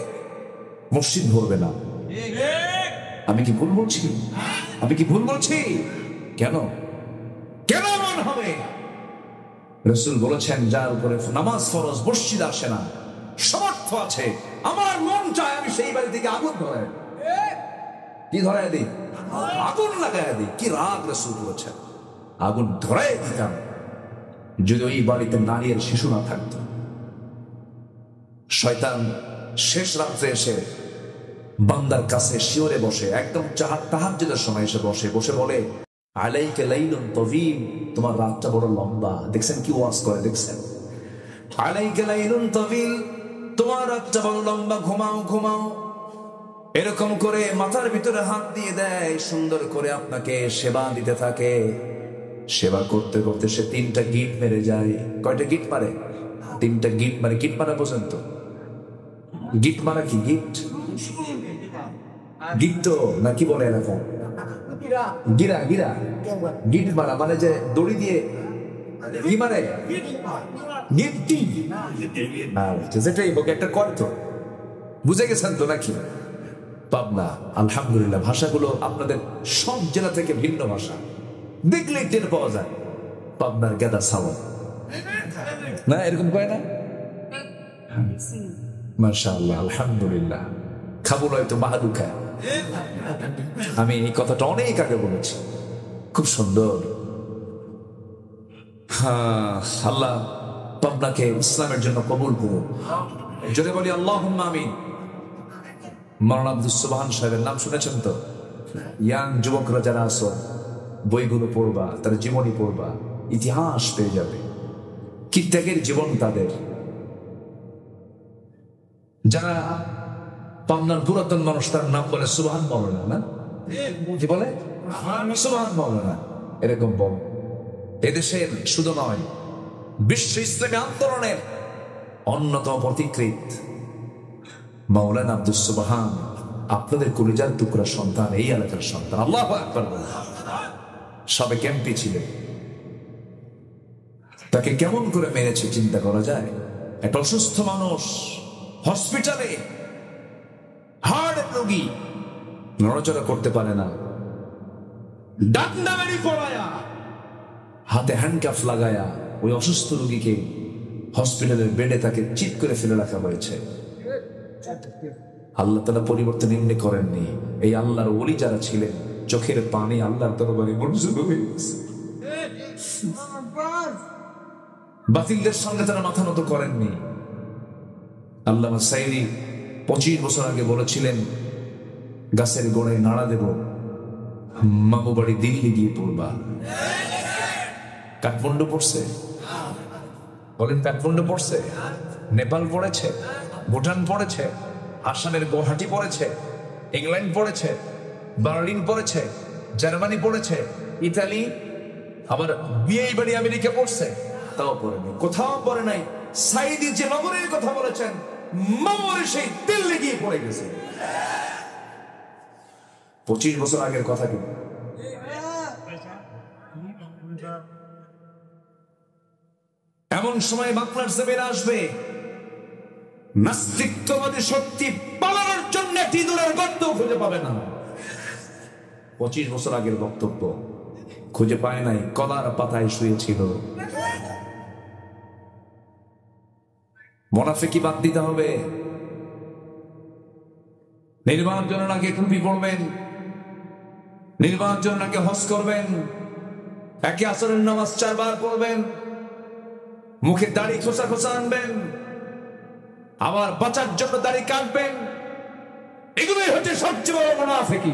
[SPEAKER 1] মসজিদ ভরবে না। আমি কি ভুল বলছি? আমি কি ভুল বলছি? কেন কেন এমন হবে? রাসূল বলেছেন, যার উপরে নামাজ ফরজ মসজিদ আসে না, সমর্থ আছে, আমার মন চায় আমি সেই বাড়ি থেকে আগুন ধরাই, কি ধরাই দিই? আগুন লাগাই দিই। কি রাগ রাসূল বলেছেন, আগুন ধরাই দিতাম যদি ওই বাড়িতে নারী আর শিশু না থাকতো। শয়তান শেষ রাত্রে এসে বান্দার কাছে শিওরে বসে, একদম তাহাজ্জুদের সময় এসে বসে বলে, আলাইকা লাইলুন তাওয়ীল, তোমার রাতটা বড় লম্বা। দেখছেন কি ওয়াজ করে? দেখছেন? আলাইকা লাইলুন তাওয়ীল, তোমার রাতটা বড় লম্বা, ঘুমাও ঘুমাও। এরকম করে মাথার ভিতরে হাত দিয়ে দেয়, সুন্দর করে আপনাকে সেবা দিতে থাকে। সেবা করতে করতে সে 3টা গিট মেরে যায়। কয়টা গিট মারে? 3টা গিট মারে। গিট মারা পর্যন্ত, গিট মারা কি? গিট্ট না কি বলে এরকম? গিরা গিরা। গিট মারা মানে যে দড়ি দিয়ে কি মারে? গিট্টি। যেটাই হোক একটা কর্ত, বুঝে গেছেন তো নাকি? পাবনা, আলহামদুলিল্লাহ, ভাষাগুলো আপনাদের সব জেলা থেকে ভিন্ন ভাষা, দেখলে টের পাওয়া যায়। পাবনার গেদা সাওয়া না, এরকম কয় না? মাশাআল্লাহ, আলহামদুলিল্লাহ। খাবো নয়তো বাহাদু খায়। আমি এই কথাটা অনেক আগে বলেছি, খুব সুন্দর। হ্যাঁ, আল্লাহ পাবনাকে ইসলামের জন্য কবুল করুন। যদি বলি আল্লাহুম্মা আমিন। মাওলানা আব্দুস সুবহান সাহেবের নাম শুনেছেন তো? ইয়াং যুবকরা যারা আছো, বইগুলো পড়বা, তার জীবনী পড়বা, ইতিহাস পেয়ে যাবে। কি ত্যাগের জীবন তাদের। যারা পাবনার পুরাতন মানুষ, তার নাম বলে সুবহান মাওলানা, না কি বলে? সুবহান মাওলানা, এরকম বল। এদেশের শুধু নয়, বিশ্ব ইসলামী আন্দোলনের অন্যতম পথিকৃৎ মাওলানা আব্দুস সুবহান আপনাদের কলিজার টুকরা সন্তান, এই এলাকার সন্তান। আল্লাহু আকবার। সবে ক্যাম্পে ছিলেন, তাকে কেমন করে মেরেছে চিন্তা করা যায়? একটা অসুস্থ মানুষ হসপিটালে, হার্ট রোগী, নড়াচড়া করতে পারে না, ডান্ডা মেরে পড়ায়া, হাতে হ্যান্ডকাফ লাগায়া ওই অসুস্থ রোগীকে হসপিটালের বেডে তাকে চিৎ করে ফেলে রাখা হয়েছে। আল্লাহ তাআলা পরিবর্তন এমনি করেননি। এই আল্লাহর ওলি যারা ছিলেন, চোখের পানি আল্লাহর দরবারে মঞ্জুর হয়ে গেছে। বাতিলদের সঙ্গে তারা মাথা নত করেননি। আল্লামা সাইদি 25 বছর আগে বলেছিলেন, গাছের গোড়ায় নাড়া দেব, মামু বাড়ি দিল্লি গিয়ে পড়বা। কাঠমান্ডু পড়ছে, বলেন কাঠমান্ডু পড়ছে, নেপাল পড়েছে, ভুটান পড়েছে, আসামের গুয়াহাটি পড়েছে, ইংল্যান্ড পড়েছে, বার্লিন পড়েছে, জার্মানি পড়েছে, ইতালি, আবার বিয়ে বাড়ি আমেরিকা পড়ছে, তাও পড়েনি। কোথাও পড়ে নাই। সাইদি যে নগরের কথা বলেছেন, মামুরে সেই দিল্লি গিয়ে পড়ে গেছে। 25 বছর আগের কথা। কি এমন সময় বাংলার জমিন আসবে, নাস্তিকতাবাদী শক্তি পালানোর জন্য টিদুরের গর্ত খুঁজে পাবে না। 25 বছর আগের বক্তব্য, খুঁজে পায় নাই, কলার পাতায় শুয়েছিল। মুনাফিকি বাদ দিতে হবে। নির্বাণের জন্য নাকি টুপি পড়বেন, নির্বাণের জন্য নাকি হজ করবেন, একে আসরের নামাজ 4 বার পড়বেন, মুখে দাড়ি খোসা খোসা আনবেন, আবার বাঁচার জন্য দাড়ি কাটবেন। এগুলোই হচ্ছে সবচেয়ে বড় মুনাফিকি।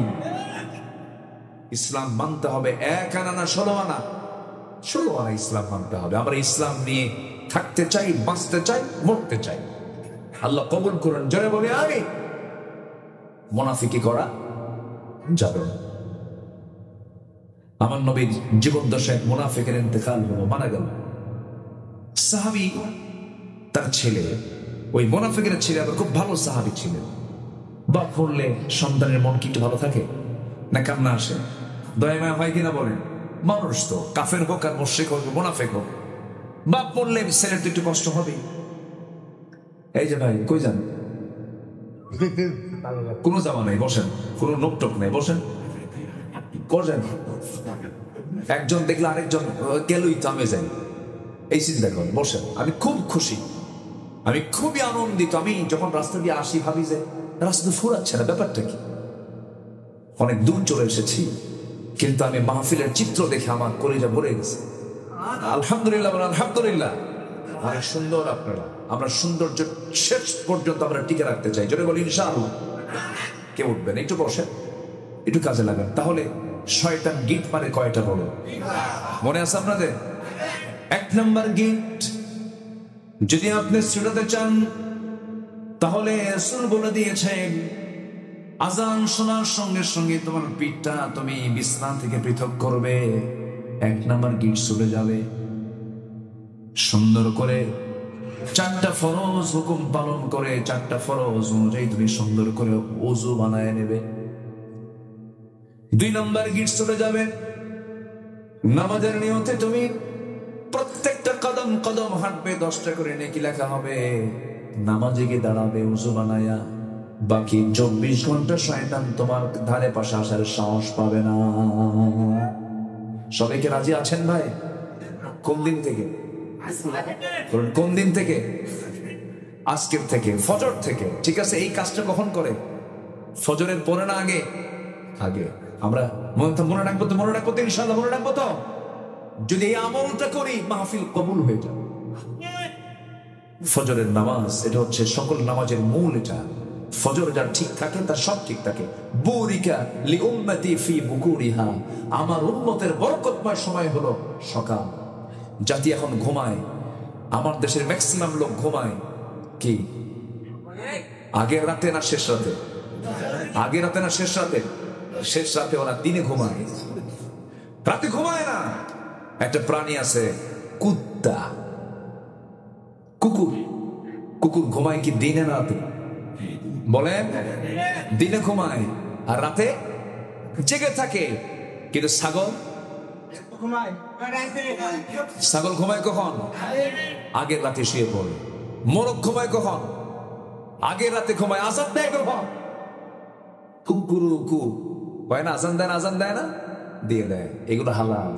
[SPEAKER 1] ইসলাম মানতে হবে 1 আনা না 16 আনা, 16 আনা ইসলাম মানতে হবে। আমরা ইসলাম নিয়ে থাকতে চাই, বাঁচতে চাই, মরতে চাই। আল্লাহ কবুল করুন। জোরে বলি আমি। মুনাফিকি করা যাবে না। আমার নবীর জীবন দশায় মুনাফিকের ইন্তেকাল হলো, মারা গেল। সাহাবী তার ছেলে, ওই মুনাফিকের ছেলে আবার খুব ভালো সাহাবী ছিলেন। বাপ পড়লে সন্তানের মন কি একটু ভালো থাকে না, কান্না আসে, দয়া মায়া হয় কিনা বলেন? মানুষ তো, কাফের হোক আর মুশরিক হোক, মুনাফিক হোক, বাপ পড়লে ছেলের তো একটু কষ্ট হবে। এই যে ভাই কই যান? কোনো জামা নেই, বসেন। কোনো নোকটোক নেই, বসেন। করছেন একজন দেখলে আরেকজন গেলই তো আমি যাই, এই চিন্তা করেন। বসেন। আমি খুব খুশি, আমি খুবই আনন্দিত। আমি যখন রাস্তা দিয়ে আসি ভাবি যে রাস্তা ফুরাচ্ছে না, ব্যাপারটা কি? অনেক দূর চলে এসেছি, কিন্তু আমি মাহফিলের চিত্র দেখে আমার কলিজা ভরে গেছে। আলহামদুলিল্লাহ, আলহামদুলিল্লাহ। অনেক সুন্দর আপনারা। আমরা সৌন্দর্য শেষ পর্যন্ত আমরা টিকে রাখতে চাই। জোরে বলি ইনশাআল্লাহ। কে উঠবেন? একটু বসেন, একটু কাজে লাগান। তাহলে শয়তান গিট মারে কয়টা বলো? মনে আছে আপনাদের? 1 নম্বর গিট যদি আপনি ছুটাতে চান, তাহলে রাসূল বলে দিয়েছেন আজান শোনার সঙ্গে সঙ্গে তোমার পিঠটা তুমি বিছানা থেকে পৃথক করবে। 1 নম্বর গিট চলে যাবে। সুন্দর করে 4টা ফরজ হুকুম পালন করে 4টা ফরজ অনুযায়ী তুমি সুন্দর করে ওযু বানায় নেবে। 2 নম্বর গিট চলে যাবে। নামাজের নিয়তে তুমি প্রত্যেকটা কদম কদম হাঁটবে, 10টা করে নেকি লেখা হবে। নামাজে গিয়ে দাঁড়াবে ওযু বানায়া। বাকি 24 ঘন্টা শয়তান তোমার ধারে পাশে আসার সাহস পাবে না। সবাইকে রাজি আছেন ভাই? কোন দিন থেকে? কোন দিন থেকে? আজকের থেকে, ফজর থেকে। ঠিক আছে। এই কাজটা কখন করে? ফজরের পরে না আগে? আগে। আমরা মনে রাখবো তো, মনে রাখবো তো ইনশাআল্লাহ, মনে রাখবো তো। যদি এই আমলটা করি মাহফিল কবুল হয়ে যাবে। ফজরের নামাজ এটা হচ্ছে সকল নামাজের মূল। এটা ফজর যার ঠিক থাকে তার সব ঠিক থাকে। বুরিকা লি উম্মতি ফি বুকুরিহা, আমার উম্মতের বরকতময় সময় হলো সকাল। জাতি এখন ঘুমায়, আমার দেশের ম্যাক্সিমাম লোক ঘুমায় কি আগের রাতে না শেষ রাতে? আগের রাতে না শেষ রাতে? শেষ রাতে। ওরা দিনে ঘুমায়, রাতে ঘুমায় না। একটা প্রাণী আছে কুত্তা, কুকুর। কুকুর ঘুমায় কি দিনে না রাতে? বলেন। দিনে ঘুমায় আর রাতে জেগে থাকে। কিন্তু ছাগল ঘুমায় কখন? আগের রাতে শুয়ে পড়ে। মোরগ ঘুমায় কখন? আগের রাতে ঘুমায়। আজান দেয় কখন? কুকুরুকু হয় না, আজান দেয় না? আজান দেয় না, দিয়ে দেয়। এগুলো হালাল।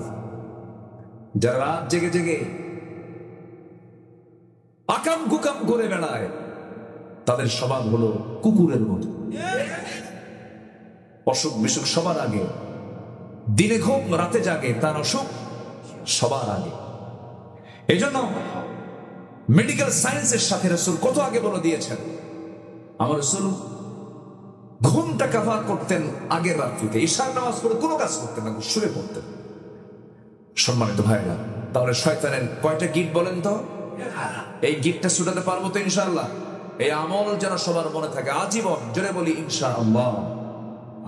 [SPEAKER 1] যারা রাত জেগে জেগে আকাম কুকাম করে বেড়ায় তাদের স্বভাব হলো কুকুরের মতো। অসুখ বিসুখ সবার আগে। দিনে ঘুম রাতে জাগে, তার অসুখ সবার আগে। এই জন্য মেডিকেল সায়েন্সের সাথে রাসূল কত আগে বলে দিয়েছেন। আমার রাসূল ঘুমটা কাভার করতেন আগের রাত্রিতে। ঈশার নামাজ পড়ে কোনো কাজ করতেন না, শুয়ে পড়তেন। সম্মানিত ভাইরা, তাহলে শয়তানের কয়টা গিট বলেন তো? এই গিটটা ছুটাতে পারবো তো ইনশাআল্লাহ? এই আমল যেন সবার মনে থাকে আজীবন। জোরে বলি ইনশাআল্লাহ।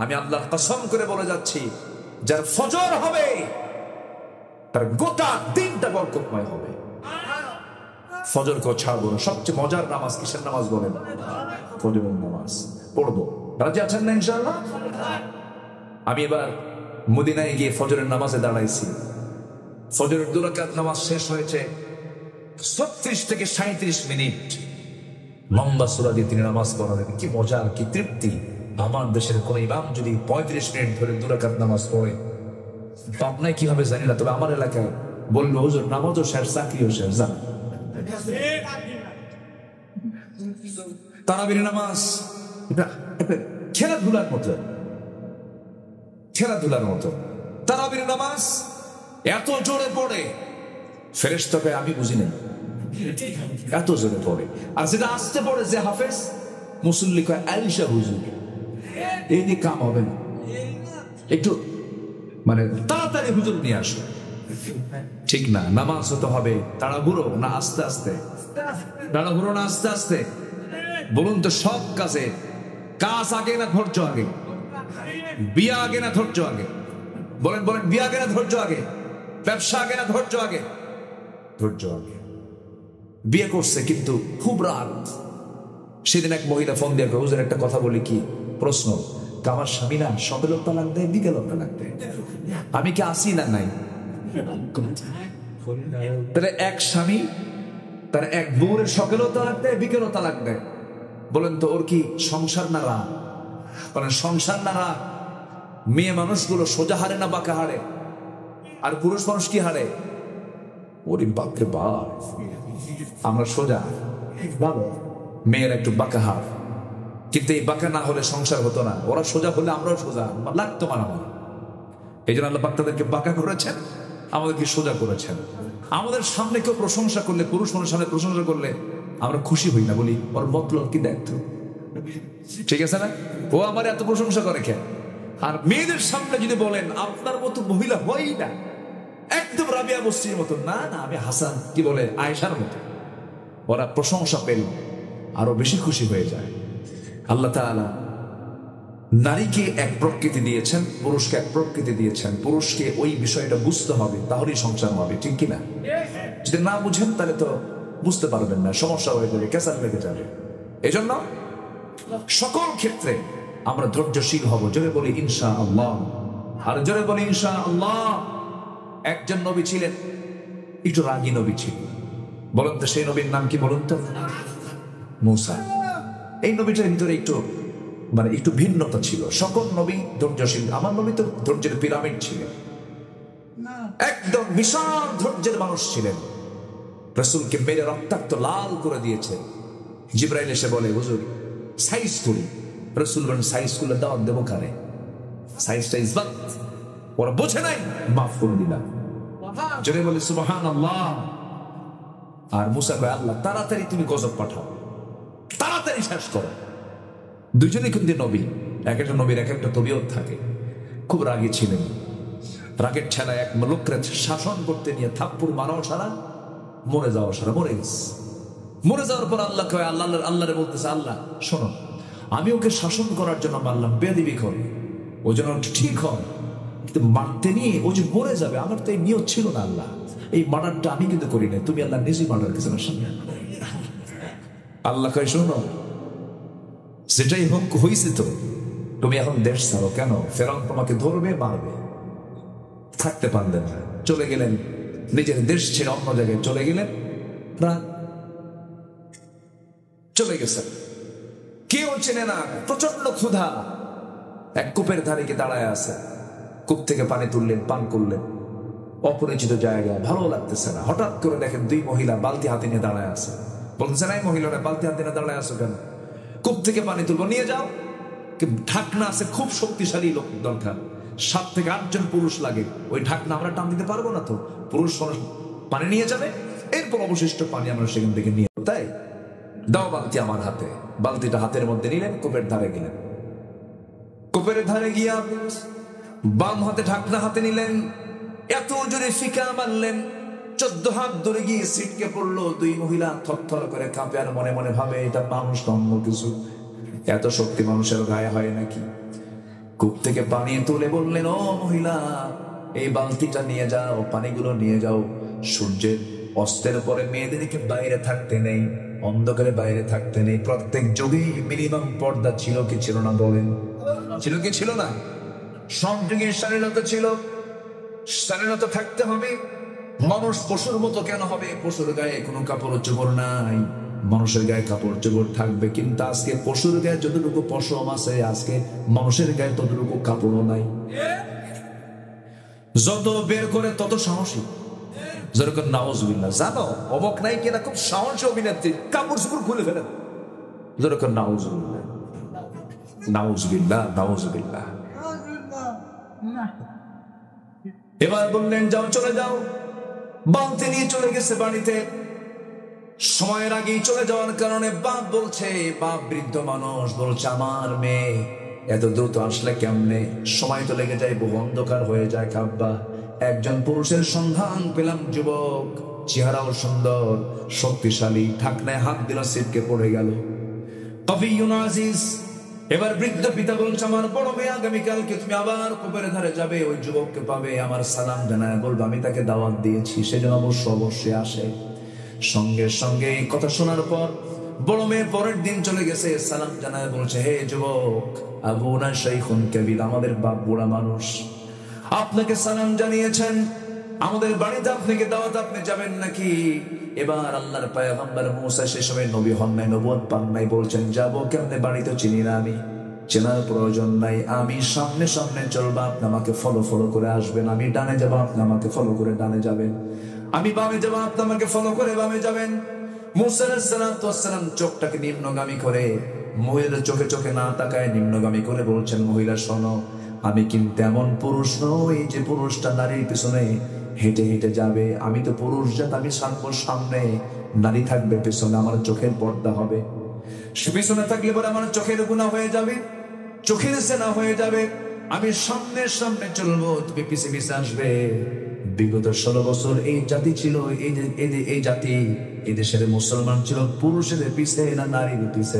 [SPEAKER 1] আমি আল্লাহর কসম করে বলে যাচ্ছি, যার ফজর হবে তার গোটা দিনটা বরকতময় হবে। ফজরকেও ছাড়বো না। সবচেয়ে মজার নামাজ কিসের নামাজ বলেন? ফজরের নামাজ পড়বো। রাজি আছেন না ইনশাআল্লাহ? আমি এবার মদিনায় গিয়ে ফজরের নামাজে দাঁড়াইছি। ফজরের 2 রাকাত নামাজ শেষ হয়েছে। 36 থেকে 37 মিনিট লম্বা সূরা দিয়ে তিনি নামাজ পড়ালেন। কি মজা, কি তৃপ্তি। আমার দেশের কোন ইমাম যদি 35 মিনিট ধরে 2 রাকাত নামাজ পড়ে, আপনার কিভাবে জানি না, তবে আমার এলাকায় বললো হুজুর নামাজও শেষ, চাকরিও শেষ। জান তারাবির নামাজ এটা একটা খেলাধুলার মতো, খেলাধুলার মতো। তারাবির নামাজ এত জোরে পড়ে ফেরেশতাকে আমি বুঝি নাই, এত জোরে পড়ে। আর যেটা আসতে পড়ে যে হাফেজ মুসল্লি কয় আলিশা হুজুর, এই নিয়ে কাম হবে না, একটু মানে তাড়াতাড়ি হুজুর নিয়ে আসো। ঠিক না, নামাজ হতে হবে তাড়াহুড়ো না আস্তে আস্তে, তাড়াহুড়ো না আস্তে আস্তে। বলুন তো সব কাজে কাজ আগে না ধৈর্য আগে? বিয়া আগে না ধৈর্য আগে? বলেন বলেন, বিয়া আগে না ধৈর্য আগে? ব্যবসা আগে না ধৈর্য আগে? ধৈর্য আগে। বিয়ে করছে কিন্তু খুব রাত। সেদিন এক মহিলা ফোন দিয়ে হুজুর একটা কথা বলি কি? প্রশ্ন, আমার স্বামী না সকালেও তালাক দেয় বিকেলেও তালাক দেয়, আমি কি আসি না নাই? তাহলে এক স্বামী তার এক বউয়ের সকালেও তালাক দেয় বিকেলেও তালাক দেয়, বলেন তো ওর কি সংসার না রাত? বলেন সংসার না রাত? মেয়ে মানুষগুলো সোজা হারে না বাঁকা হারে? আর পুরুষ মানুষ কি হারে? ওরে বাপরে বাপ, আমরা সোজা, মেয়েরা একটু বাঁকা হার। কিন্তু এই বাঁকা না হলে সংসার হতো না, ওরা সোজা হলে আমরাও সোজা লাগতো মারামারি। এই জন্য আল্লাহ পাক তাদেরকে বাঁকা করেছেন, আমাদেরকে সোজা করেছেন। আমাদের সামনে কেউ প্রশংসা করলে, পুরুষ মানুষের সামনে প্রশংসা করলে আমরা খুশি হই না, বলি ওর মতলব কি দেখতো, ঠিক আছে না? ও আমার এত প্রশংসা করে কেন? আর মেয়েদের সামনে যদি বলেন আপনার মতো মহিলা হই না, একদম রাবিয়া বস্তির মতো, না না আমি হাসান কি বলে আয়েশার মতো, ওরা প্রশংসা পেল আরো বেশি খুশি হয়ে যায়। আল্লাহ তাআলা নারীকে এক প্রকৃতি দিয়েছেন, পুরুষকে এক প্রকৃতি দিয়েছেন। পুরুষকে ওই বিষয়টা বুঝতে হবে, তাহলেই সংসার হবে, ঠিক কিনা? যদি না বুঝেন তাহলে তো বুঝতে পারবেন না, সমস্যা হয়ে যাবে, ক্যাসার লেগে যাবে। এই জন্য সকল ক্ষেত্রে আমরা ধৈর্যশীল হব। জোরে বলি ইনশাআল্লাহ, আর জোরে বলি ইনশাআল্লাহ। একজন নবী ছিলেন, একটু রাগী নবী ছিলেন। বলুন তো সেই নবীর নাম কি? বলুন তো। মূসা। এই নবীটার ভিতরে একটু মানে একটু ভিন্নতা ছিল। সকল নবী ধৈর্যশীল, আমার নবী তো ধৈর্যের পিরামিড ছিলেন, একদম বিশাল ধৈর্যের মানুষ ছিলেন। রাসূলকে মেরে রক্তাক্ত লাল করে দিয়েছে। জিবরাইল এসে বলে হুজুর সাইজ করি। রাসূল বলেন সাইজ করলে দাওয়াত দেবো কারে? সাইজটা ইজবাত, ওরা বোঝে নাই, মাফ করে দিলাম। জোরে বলে সুবহানাল্লাহ। আর মূসা কয় আল্লাহ তাড়াতাড়ি তুমি গজব পাঠাও, তাড়াতাড়ি শেষ করো। দুজনেই কিন্তু নবী, এক একটা নবীর এক একটা তবিয়ত থাকে। খুব রাগী ছিলেন, রাগের ঠেলায় এক লোককে শাসন করতে নিয়ে থাপ্পড় মারাও সারা, মরে যাওয়া সারা, মরে গেছে। মরে যাওয়ার পর আল্লাহ কয় আল্লাহরে বলতেছে আল্লাহ শোনো, আমি ওকে শাসন করার জন্য মারলাম, বেয়াদবি করে, ও যেন ঠিক হয়, কিন্তু মারতে নিয়ে ও যে মরে যাবে আমার তো এই নিয়ত ছিল না আল্লাহ, এই মার্ডারটা আমি কিন্তু করি না, তুমি আল্লাহ নিজেই মার্ডার করেছেন আমার সামনে। আল্লাহ কয় শোনো, সেটাই হোক হয়েছে তো, তুমি এখন দেশ ছাড়ো। কেন? ফেরাউন তোমাকে ধরবে মারবে। থাকতে পারলেন না, চলে গেলেন, নিজের দেশ ছেড়ে অন্য জায়গায় চলে গেলেন, চলে গেছেন, কেউ চেনে না, প্রচন্ড ক্ষুধা। এক কূপের ধারে গিয়ে দাঁড়ায় আছে, কূপ থেকে পানি তুললেন, পান করলেন, অপরিচিত জায়গা, ভালো লাগতেছে না। হঠাৎ করে দেখেন দুই মহিলা বালতি হাতে নিয়ে দাঁড়ায় আছে। বলতেছে না এই মহিলারা বালতি হাতে নিয়ে দাঁড়ায় আছো কেন? কূপ থেকে পানি তুলবো, নিয়ে যাও। ঢাকনা আছে, খুব শক্তিশালী লোক দরকার, 7 থেকে 8 জন পুরুষ লাগে, ওই ঢাকনা আমরা টান দিতে পারবো না, তো পুরুষ পানি নিয়ে যাবে, এরপর অবশিষ্ট পানি আমরা সেখান থেকে নিয়ে, তাই দাও বালতি আমার হাতে। বালতিটা হাতের মধ্যে নিলেন, কূপের ধারে গেলেন। কূপের ধারে গিয়া বাম হাতে ঢাকনা হাতে নিলেন, এত জোরে ফিকা মারলেন, 14 হাত ধরে গিয়ে ছিটকে পড়লো। দুই মহিলা থরথর করে কাঁপে, আর মনে মনে ভাবে এটা মানুষ অন্য কিছু, এত শক্তি মানুষের গায়ে হয় নাকি? কূপ থেকে পানি তুলে বললেন, ও মহিলা এই বালতিটা নিয়ে যাও, পানিগুলো নিয়ে যাও। সূর্যের অস্তের পরে মেয়েদেরকে বাইরে থাকতে নেই, অন্ধকারে বাইরে থাকতে নেই। প্রত্যেক যুগেই মিনিমাম পর্দা ছিল কি ছিল না বলেন? ছিল কি ছিল না? সব যুগে স্বাধীনতা ছিল, স্বাধীনতা থাকতে হবে। মানুষ পশুর মতো কেন হবে? পশুর গায়ে কোনো কাপড় চোপড় নাই, মানুষের গায়ে কাপড় চোপড় থাকবে। কিন্তু আজকে পশুর গায়ে যতটুকু পশম আছে, আজকে মানুষের গায়ে ততটুকু কাপড়ও নাই। যত বের করে তত সাহসী, যেরকম নাউজুবিল্লাহ। জানো অবক নাই কিনা খুব সাহসী অভিনেত্রী, কাপড় চোপড় খুলে ফেলেন, যেরকম নাউজুবিল্লাহ, নাউজুবিল্লাহ, নাউজুবিল্লাহ। এবার বললেন যাও, চলে যাও। বালতি নিয়ে চলে গেছে বাড়িতে। সময়ের আগেই চলে যাওয়ার কারণে বাপ বলছে, বাপ বৃদ্ধ মানুষ বলছে, আমার মেয়ে এত দ্রুত আসলে কেমনে? সময় তো লেগে যায়, বহু অন্ধকার হয়ে যায়। কাব্বা, একজন পুরুষের সন্ধান পেলাম, যুবক, চেহারাও সুন্দর, শক্তিশালী, ঢাকনায় হাত দিল, সিটকে পড়ে গেল। কবিউন আজিজ। এবার বৃদ্ধ পিতা বলছে, আমার বড় মেয়ে আগামীকালকে তুমি আবার কূপের ধারে যাবে, ওই যুবককে পাবে, আমার সালাম জানায় বলবো আমি তাকে দাওয়াত দিয়েছি, সেজন্য অবশ্যই আসে। সঙ্গে সঙ্গে এই কথা শোনার পর বড় মেয়ে পরের দিন চলে গেছে, সালাম জানায় বলছে, হে যুবক, আবুনা শাইখুন কাবীর, আমাদের বাপ বুড়া মানুষ, আপনাকে সালাম জানিয়েছেন, আমাদের বাড়িতে আপনাকে দাওয়াত, আপনি যাবেন নাকি? এবার আল্লাহর পয়গম্বর মুসা সে সময় নবী হন নাই, নবুয়ত পান নাই, বলছেন যাবো কেমনে, বাড়ি তো চিনি না আমি, চেনার প্রয়োজন নাই, আমি সামনে সামনে চলবো, আপনি আমাকে ফলো করে আসবেন, আমি ডানে যাবো, আপনি আমাকে ফলো করে ডানে যাবেন, আমি বামে যাবো, আপনি আমাকে ফলো করে বামে যাবেন। মুসা আলাইহিস সালাম চোখটাকে নিম্নগামী করে, মহিলার চোখে চোখে না তাকায় নিম্নগামী করে বলছেন, মহিলা শোনো, আমি কিন্তু এমন পুরুষ নই যে পুরুষটা নারীর পিছনে হেঁটে হেঁটে যাবে, আমি তো পুরুষ জাত, আমি সামনে, নারী থাকবে পেছনে, আমার চোখের পর্দা হবে, সে পিছনে থাকলে পরে আমার চোখের গুনাহ হয়ে যাবে, চোখের সেনা হয়ে যাবে, আমি সামনে সামনে চলবো, তুমি পিছে পিছে আসবে। বিগত 16 বছর এই জাতি ছিল, এই জাতি, এই দেশের মুসলমান ছিল পুরুষের পিছে না নারীর পিছে?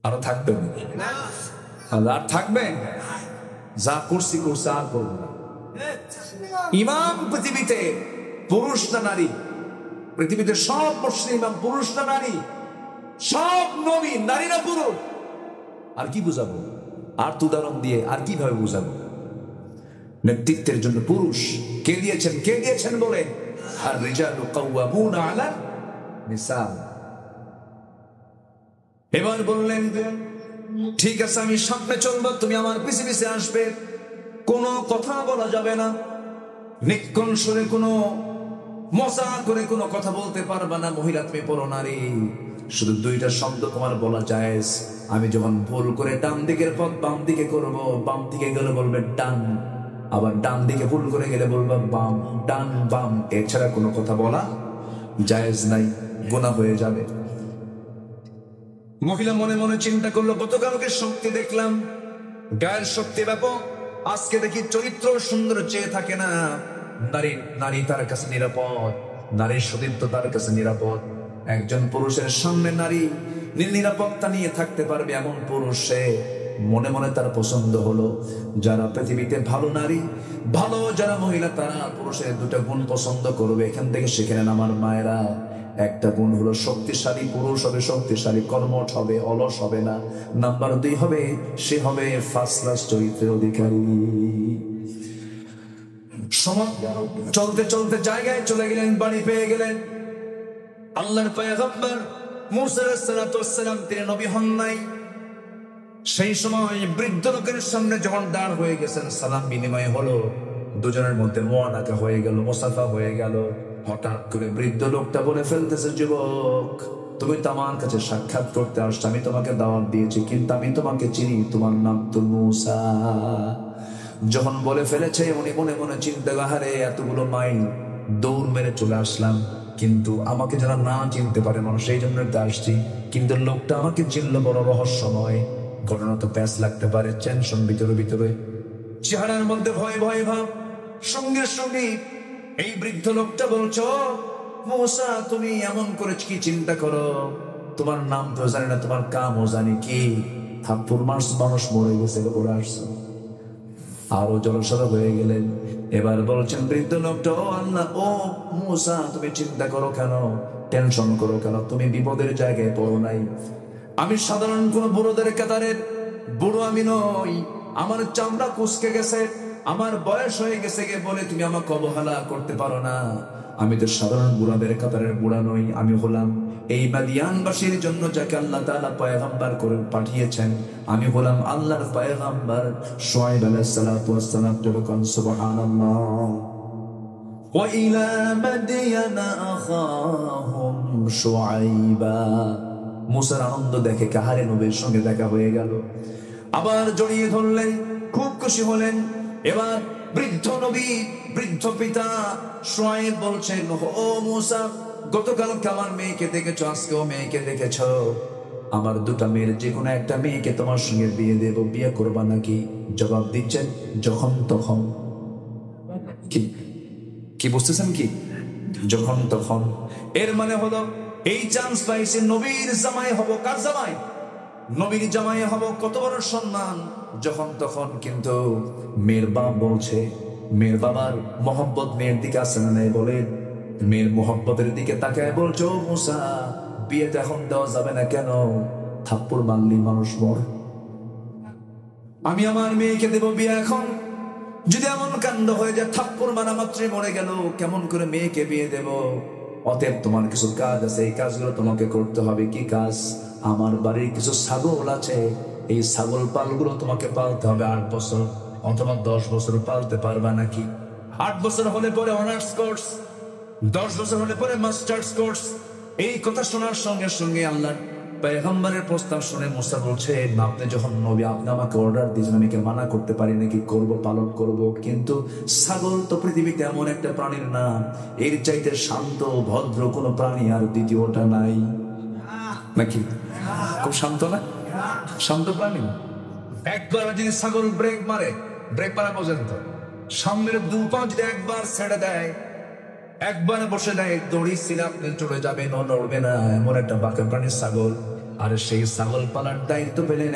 [SPEAKER 1] আরো থাকবে না, আর থাকবে? যা করছি আর করবো না। ইমাম পৃথিবীতে পুরুষ না নারী? পৃথিবীতে সব মুসলিম ইমাম পুরুষ না নারী? সব নবী নারী না পুরুষ? আর কি বুঝাবো? আর তো উদাহরণ দিয়ে আর কিভাবে বুঝাবো? নেতৃত্বের জন্য পুরুষ কে দিয়েছেন বলে, আর রিজালু কাওয়ামুনা আলা নিসা। এবার বললেন, ঠিক আছে আমি সামনে চলবো, তুমি আমার পিছে পিছে আসবে, কোনো কথা বলা যাবে না, নিক্ষণ সুরে কোনো মজা করে কোনো কথা বলতে পারবা না, মহিলা তুমি পরো নারী, শুধু দুইটা শব্দ তোমার বলা জায়েজ, আমি যখন ভুল করে ডান দিকের পথ বাম দিকে করবো, বাম দিকে গেলে বলবে ডান, আবার ডান দিকে ভুল করে গেলে বলবা বাম, ডান বাম, এছাড়া কোনো কথা বলা জায়েজ নাই, গুনাহ হয়ে যাবে। মহিলা মনে মনে চিন্তা করলো, গতকালকে শক্তি দেখলাম, গায়ের শক্তি ব্যাপক, আজকে দেখি চরিত্র সুন্দর চেয়ে থাকে না, নারী তার কাছে নিরাপদ, নারীর সতীত্ব তার কাছে নিরাপদ। একজন পুরুষের সামনে নারী নিরাপত্তা নিয়ে থাকতে পারবে এমন পুরুষ সে, মনে মনে তার পছন্দ হলো। যারা পৃথিবীতে ভালো নারী, ভালো যারা মহিলা, তারা পুরুষের দুটো গুণ পছন্দ করবে। এখান থেকে শিখে নেন আমার মায়েরা, একটা গুণ হলো শক্তিশালী পুরুষ হবে, শক্তিশালী, কর্মঠ হবে, অলস হবে না। নাম্বার 2 হবে, সে হবে ফার্স্ট ক্লাস চরিত্রের অধিকারী। চলতে চলতে জায়গায় চলে গেলেন, বাড়ি পেয়ে গেলেন। আল্লাহর পয়গম্বর মুসা আলাইহিস সালাম তিনি নবী হন নাই। সেই সময় বৃদ্ধ লোকের সামনে যখন দাঁড় হয়ে গেছেন, সালাম বিনিময় হলো, দুজনের মধ্যে মুআনাকা হয়ে গেল, মুসাফা হয়ে গেল। হঠাৎ করে বৃদ্ধ লোকটা বলে ফেলতেছে, যুবক, তুমি তো আমার কাছে সাক্ষাৎ করতে আসছো, আমি তোমাকে দাওয়াত দিয়েছি, কিন্তু আমি তোমাকে চিনি, তোমার নাম তো মুসা। যখন বলে ফেলেছে, উনি মনে মনে চিন্তা, হারে এতগুলো মাইল দৌড় মেরে চলে আসলাম, কিন্তু আমাকে যারা না চিনতে পারে মানুষ, সেই জন্য আসছি, কিন্তু লোকটা আমাকে চিনলো, বড় রহস্যময় ঘটনা, তো প্যাঁচ লাগতে পারে, টেনশন ভিতরে, চেহারার মধ্যে ভয় ভাব। সঙ্গে সঙ্গে এই বৃদ্ধ লোকটা বলছো, মুসা তুমি এমন করে কি চিন্তা করো, তোমার নাম তো জানি না, তোমার কামও জানি কি, থাপ্পড় মানুষ মরে গেছে ওরা আসছো। আরো জলসরা হয়ে গেলেন। এবার বলছেন বৃদ্ধ লোকটা, ও আল্লাহ, ও মুসা, তুমি চিন্তা করো কেন, টেনশন করো কেন, তুমি বিপদের জায়গায় পড়ো নাই, আমি সাধারণ কোন বুড়োদের কাতারের বুড়ো আমি নই, আমার চামড়া কুচকে গেছে, আমার বয়স হয়ে গেছে বলে তুমি আমাকে অবহেলা করতে পারো না, আমি তো সাধারণ বুড়াদের কাতারের বুড়া নই, আমি হলাম এই মাদিয়ানবাসীর জন্য যাকে আল্লাহ তাআলা পয়গম্বর করে পাঠিয়েছেন, আমি হলাম আল্লাহর পয়গম্বর শুআয়ব আলাইহিস সালাতু ওয়াস সালাম। সুবহানাল্লাহ। وإلى مدين أخاهم شعيبا মুসার আনন্দ দেখে কাহারে নবীর সঙ্গে দেখা হয়ে গেল, আবার জড়িয়ে ধরলেন, খুব খুশি হলেন। এবার বৃদ্ধ নবী, বৃদ্ধ পিতা শুআয়ব বলছেন, ও মুসা, গতকালকে আমার মেয়েকে দেখেছো, আজকেও মেয়েকে দেখেছো, আমার দুটা মেয়ের যে কোনো একটা মেয়েকে তোমার সঙ্গে বিয়ে দেব, বিয়ে করবা নাকি? জবাব দিচ্ছেন যখন তখন। কি বুঝতেছেন কি? যখন তখন। এর মানে হলো এই চান্স পাইছে, নবীর জামাই হব। কার জামাই? নবীর জামাই হব। কত বড় সম্মান! যখন তখন। কিন্তু মেয়ের বাপ বলছে, মেয়ের বাবার মহব্বত মেয়ের দিকে আসে না নাই? বলে মেয়ের মহব্বতের দিকে তাকায় বলছো, মুসা বিয়েতে এখন দেওয়া যাবে না। কেন? থাপ্পড় মারলি মানুষ মরে। আমি আমার মেয়েকে দেব বিয়ে এখন, যদি এমন কাণ্ড হয়ে যায় থাপ্পড় মারা মাত্রই মরে গেল, কেমন করে মেয়েকে বিয়ে দেব? অতএব তোমার কিছু কাজ আছে, এই কাজগুলো তোমাকে করতে হবে। কি কাজ? আমার বাড়ির কিছু ছাগল আছে, এই ছাগল পালগুলো তোমাকে পালতে হবে 8 বছর অথবা 10 বছর। পালতে পারবা নাকি? 8 বছর হলে পরে অনার্স কোর্স, 10 বছর হলে পরে মাস্টার্স কোর্স। এই কথা শোনার সঙ্গে সঙ্গে আল্লাহ পয়গম্বরের প্রস্তাব শুনে মুসা বলছে, আপনি যখন নবী, আপনি আমাকে অর্ডার দিয়েছেন, আমি কি মানা করতে পারি নাকি? করব, পালন করব। কিন্তু ছাগল তো পৃথিবীতে এমন একটা প্রাণীর নাম, এর চাইতে শান্ত ভদ্র কোনো প্রাণী আর দ্বিতীয়টা নাই নাকি? খুব শান্ত না? শান্ত প্রাণী। একবার যদি ছাগল ব্রেক মারে, ব্রেক মারা পর্যন্ত সামনের 2 পা যদি একবার ছেড়ে দেয়, একবারে বসে দেয়, দড়ি সিরাপে চলে যাবে, নড়বে না, এমন একটা বাঁকা প্রাণীর ছাগল। আর সেই ছাগল পালার দায়িত্ব পেলেন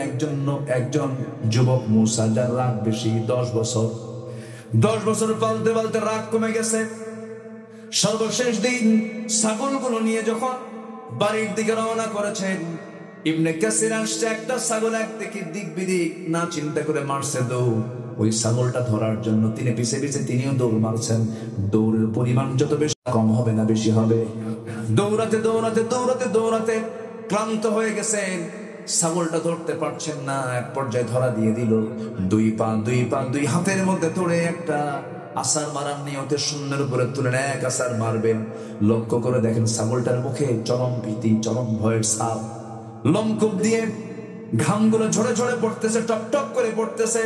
[SPEAKER 1] একজন যুবক মুসা, যার রাগ বেশি। 10 বছর 10 বছর পালতে পালতে রাগ কমে গেছে। সর্বশেষ দিন ছাগলগুলো নিয়ে যখন বাড়ির দিকে রওনা করেছেন, ইবনে কাসির আসছে, একটা ছাগল একদিকে দিক বিদিক না চিন্তা করে মারছে দৌড়। ওই ছাগলটা ধরার জন্য তিনি পিছে পিছে তিনিও দৌড় মারছেন। দৌড়ের পরিমাণ যত বেশি, কম হবে না বেশি হবে। দৌড়াতে দৌড়াতে দৌড়াতে দৌড়াতে ক্লান্ত হয়ে গেছেন, ছাগলটা ধরতে পারছেন না। এক পর্যায়ে ধরা দিয়ে দিল। 2 পা 2 পা 2 হাতের মধ্যে ধরে একটা আসার মারার নিয়তে শূন্যের উপরে তুলেন, এক আসার মারবেন। লক্ষ্য করে দেখেন ছাগলটার মুখে চরম ভীতি, চরম ভয়ের ছাপ। লোমকূপ দিয়ে ঘামগুলো ঝরে ঝরে পড়তেছে, টপ টপ করে পড়তেছে।